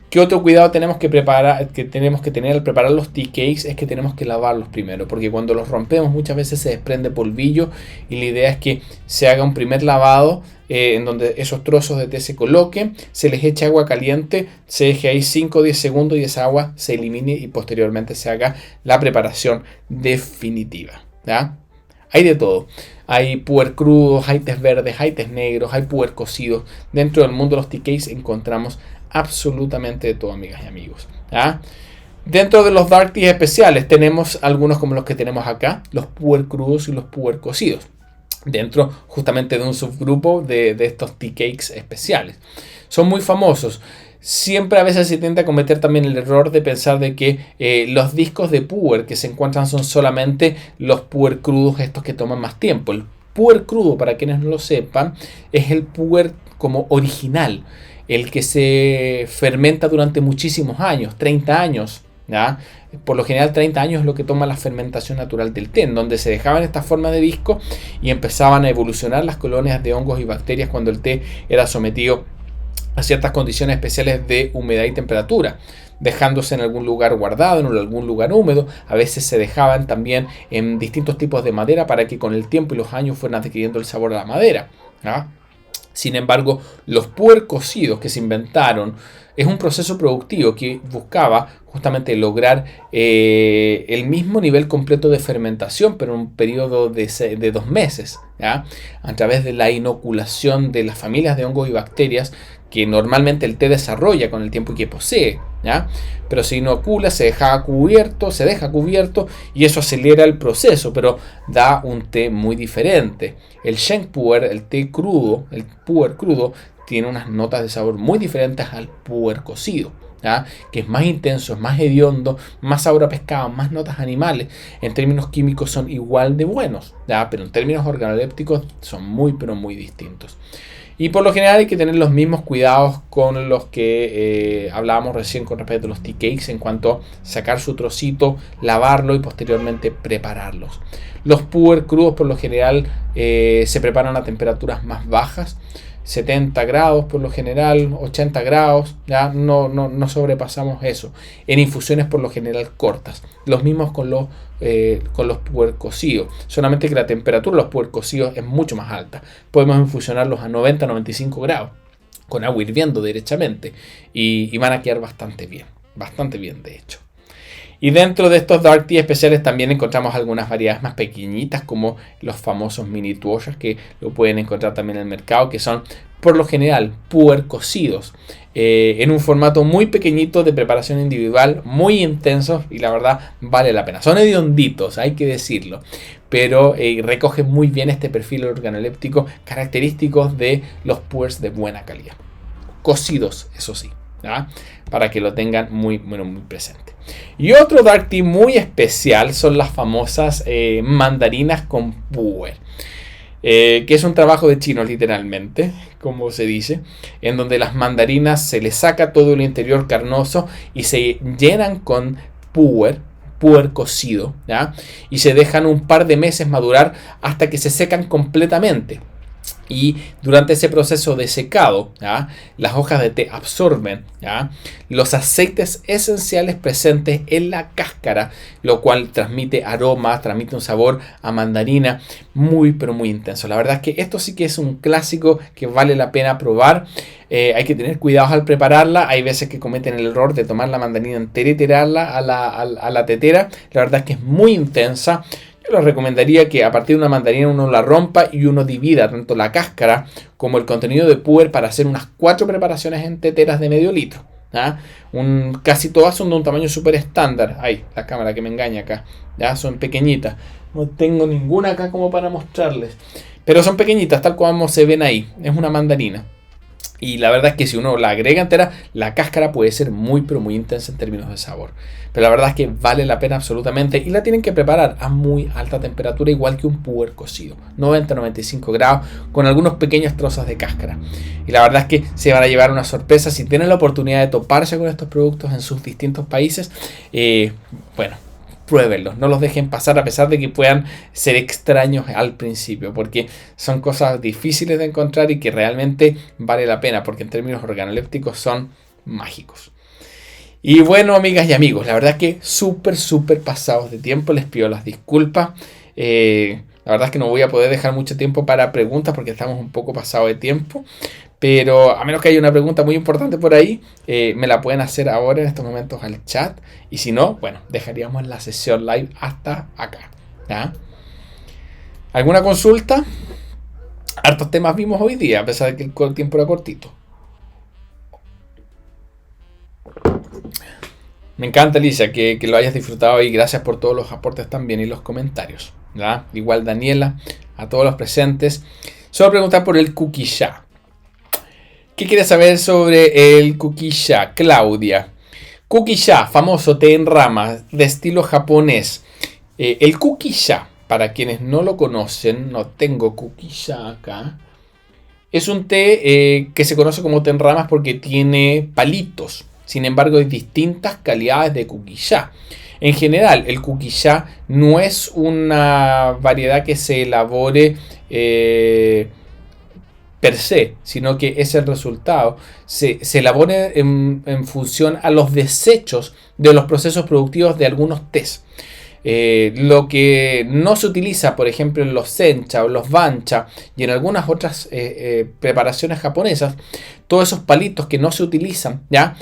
¿Qué otro cuidado tenemos que tener al preparar los tea cakes? Es que tenemos que lavarlos primero, porque cuando los rompemos muchas veces se desprende polvillo y la idea es que se haga un primer lavado en donde esos trozos de té se coloquen, se les eche agua caliente, se deje ahí 5 o 10 segundos y esa agua se elimine y posteriormente se haga la preparación definitiva, ¿ya? Hay de todo. Hay puer crudos, hay tés verdes, hay tés negros, hay puer cocidos. Dentro del mundo de los tea cakes encontramos absolutamente de todo, amigas y amigos, ¿ya? Dentro de los dark teas especiales tenemos algunos como los que tenemos acá, los puer crudos y los puer cocidos, dentro justamente de un subgrupo de estos tea cakes especiales. Son muy famosos. Siempre a veces se intenta cometer también el error de pensar de que los discos de puer que se encuentran son solamente los puer crudos, estos que toman más tiempo. El puer crudo, para quienes no lo sepan, es el puer como original, el que se fermenta durante muchísimos años, 30 años, ¿ya? Por lo general 30 años es lo que toma la fermentación natural del té, en donde se dejaban esta forma de disco y empezaban a evolucionar las colonias de hongos y bacterias cuando el té era sometido a ciertas condiciones especiales de humedad y temperatura, dejándose en algún lugar guardado, en algún lugar húmedo. A veces se dejaban también en distintos tipos de madera para que con el tiempo y los años fueran adquiriendo el sabor a la madera, ¿ya? Sin embargo, los puer cocidos que se inventaron es un proceso productivo que buscaba justamente lograr el mismo nivel completo de fermentación, pero en un periodo de 2 meses, ¿ya? A través de la inoculación de las familias de hongos y bacterias que normalmente el té desarrolla con el tiempo y que posee, ¿ya? Pero se inocula, se deja cubierto y eso acelera el proceso, pero da un té muy diferente. El Sheng puer, el té crudo, el puer crudo, tiene unas notas de sabor muy diferentes al puer cocido, ¿ya? Que es más intenso, es más hediondo, más sabor a pescado, más notas animales. En términos químicos son igual de buenos, ¿ya? Pero en términos organolépticos son muy pero muy distintos. Y por lo general hay que tener los mismos cuidados con los que hablábamos recién con respecto a los tea cakes, en cuanto a sacar su trocito, lavarlo y posteriormente prepararlos. Los puer crudos por lo general se preparan a temperaturas más bajas, 70 grados por lo general, 80 grados, ya no sobrepasamos eso. En infusiones por lo general cortas. Los mismos con los puer cocidos. Solamente que la temperatura de los puer cocidos es mucho más alta. Podemos infusionarlos a 90-95 grados con agua hirviendo derechamente y van a quedar bastante bien de hecho. Y dentro de estos dark tea especiales también encontramos algunas variedades más pequeñitas, como los famosos mini tuoyas, que lo pueden encontrar también en el mercado, que son por lo general puer cocidos, en un formato muy pequeñito de preparación individual, muy intensos, y la verdad vale la pena. Son hedionditos, hay que decirlo, pero recogen muy bien este perfil organoléptico característico de los puers de buena calidad. Cocidos, eso sí, ¿ya? Para que lo tengan muy presente. Y otro dark tea muy especial son las famosas mandarinas con puer. Que es un trabajo de chinos literalmente, como se dice, en donde las mandarinas se les saca todo el interior carnoso y se llenan con puer cocido, ¿ya? Y se dejan un par de meses madurar hasta que se secan completamente. Y durante ese proceso de secado, ¿ya?, las hojas de té absorben, ¿ya?, los aceites esenciales presentes en la cáscara, lo cual transmite aromas, transmite un sabor a mandarina muy intenso. La verdad es que esto sí que es un clásico que vale la pena probar. Hay que tener cuidado al prepararla. Hay veces que cometen el error de tomar la mandarina entera y tirarla a la tetera. La verdad es que es muy intensa. Yo les recomendaría que a partir de una mandarina uno la rompa y uno divida tanto la cáscara como el contenido de puer para hacer unas 4 preparaciones en teteras de medio litro. ¿Ya? Casi todas son de un tamaño súper estándar. Ay, la cámara que me engaña acá. ¿Ya? Son pequeñitas. No tengo ninguna acá como para mostrarles. Pero son pequeñitas, tal como se ven ahí. Es una mandarina. Y la verdad es que si uno la agrega entera, la cáscara puede ser muy intensa en términos de sabor. Pero la verdad es que vale la pena absolutamente. Y la tienen que preparar a muy alta temperatura, igual que un puer cocido. 90-95 grados, con algunos pequeños trozos de cáscara. Y la verdad es que se van a llevar una sorpresa si tienen la oportunidad de toparse con estos productos en sus distintos países. Pruébenlos, no los dejen pasar a pesar de que puedan ser extraños al principio, porque son cosas difíciles de encontrar y que realmente vale la pena, porque en términos organolépticos son mágicos. Y bueno, amigas y amigos, la verdad es que súper pasados de tiempo, les pido las disculpas. La verdad es que no voy a poder dejar mucho tiempo para preguntas porque estamos un poco pasados de tiempo. Pero a menos que haya una pregunta muy importante por ahí, me la pueden hacer ahora en estos momentos al chat. Y si no, bueno, dejaríamos la sesión live hasta acá, ¿ya? ¿Alguna consulta? Hartos temas vimos hoy día, a pesar de que el tiempo era cortito. Me encanta, Alicia, que lo hayas disfrutado y gracias por todos los aportes también y los comentarios, ¿ya? Igual Daniela, a todos los presentes. Solo preguntar por el kukisha. ¿Qué quieres saber sobre el kukisha, Claudia? Kukisha, famoso té en rama de estilo japonés. El kukisha, para quienes no lo conocen, no tengo kukisha acá. Es un té que se conoce como té en ramas porque tiene palitos. Sin embargo, hay distintas calidades de kukisha. En general, el kukisha no es una variedad que se elabore per se, sino que es el resultado. Se elabora en función a los desechos de los procesos productivos de algunos tés. Lo que no se utiliza, por ejemplo, en los sencha o los bancha y en algunas otras preparaciones japonesas, todos esos palitos que no se utilizan, ¿ya?,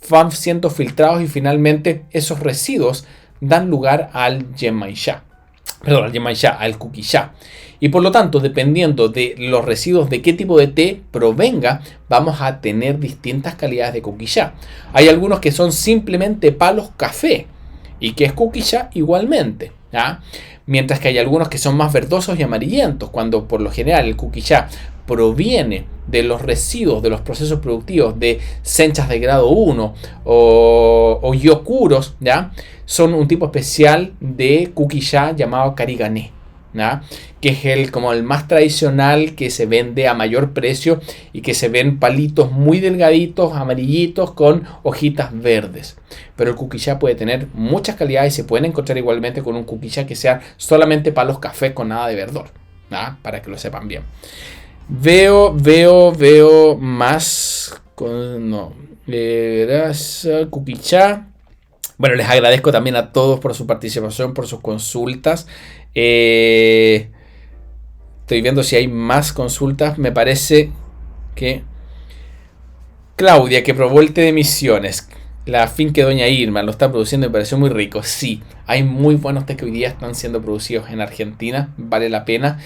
van siendo filtrados y finalmente esos residuos dan lugar al genmaisha. Al kukisha. Y por lo tanto, dependiendo de los residuos de qué tipo de té provenga, vamos a tener distintas calidades de kukisha. Hay algunos que son simplemente palos café y que es kukisha igualmente, ¿ya? Mientras que hay algunos que son más verdosos y amarillentos, cuando por lo general el kukisha proviene de los residuos de los procesos productivos de senchas de grado 1 o yokuros, ¿ya? Son un tipo especial de kukisha llamado karigane, ¿ya?, que es como el más tradicional, que se vende a mayor precio y que se ven palitos muy delgaditos, amarillitos, con hojitas verdes. Pero el kukisha puede tener muchas calidades y se pueden encontrar igualmente con un kukisha que sea solamente palos café con nada de verdor, ¿ya?, para que lo sepan bien. Veo más kukisha. Bueno, les agradezco también a todos por su participación, por sus consultas. Estoy viendo si hay más consultas. Me parece que Claudia, que probó el té de Misiones. la finca de Doña Irma lo está produciendo y me pareció muy rico. Sí, hay muy buenos tés que hoy día están siendo producidos en Argentina, vale la pena.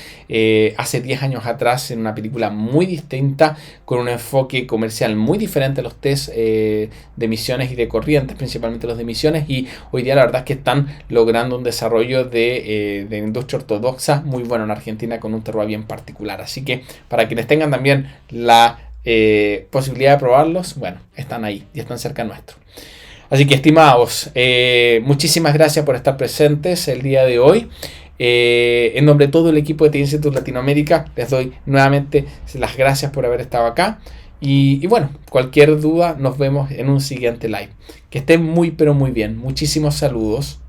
Hace 10 años atrás, en una película muy distinta, con un enfoque comercial muy diferente a los tés de emisiones y de corrientes, principalmente los de emisiones, y hoy día la verdad es que están logrando un desarrollo de industria ortodoxa muy bueno en Argentina, con un terroir bien particular. Así que para quienes tengan también la posibilidad de probarlos, bueno, están ahí y están cerca nuestro. Así que, estimados, muchísimas gracias por estar presentes el día de hoy. En nombre de todo el equipo de TI Institute Latinoamérica, les doy nuevamente las gracias por haber estado acá. Y bueno, cualquier duda, nos vemos en un siguiente live. Que estén muy, pero muy bien. Muchísimos saludos.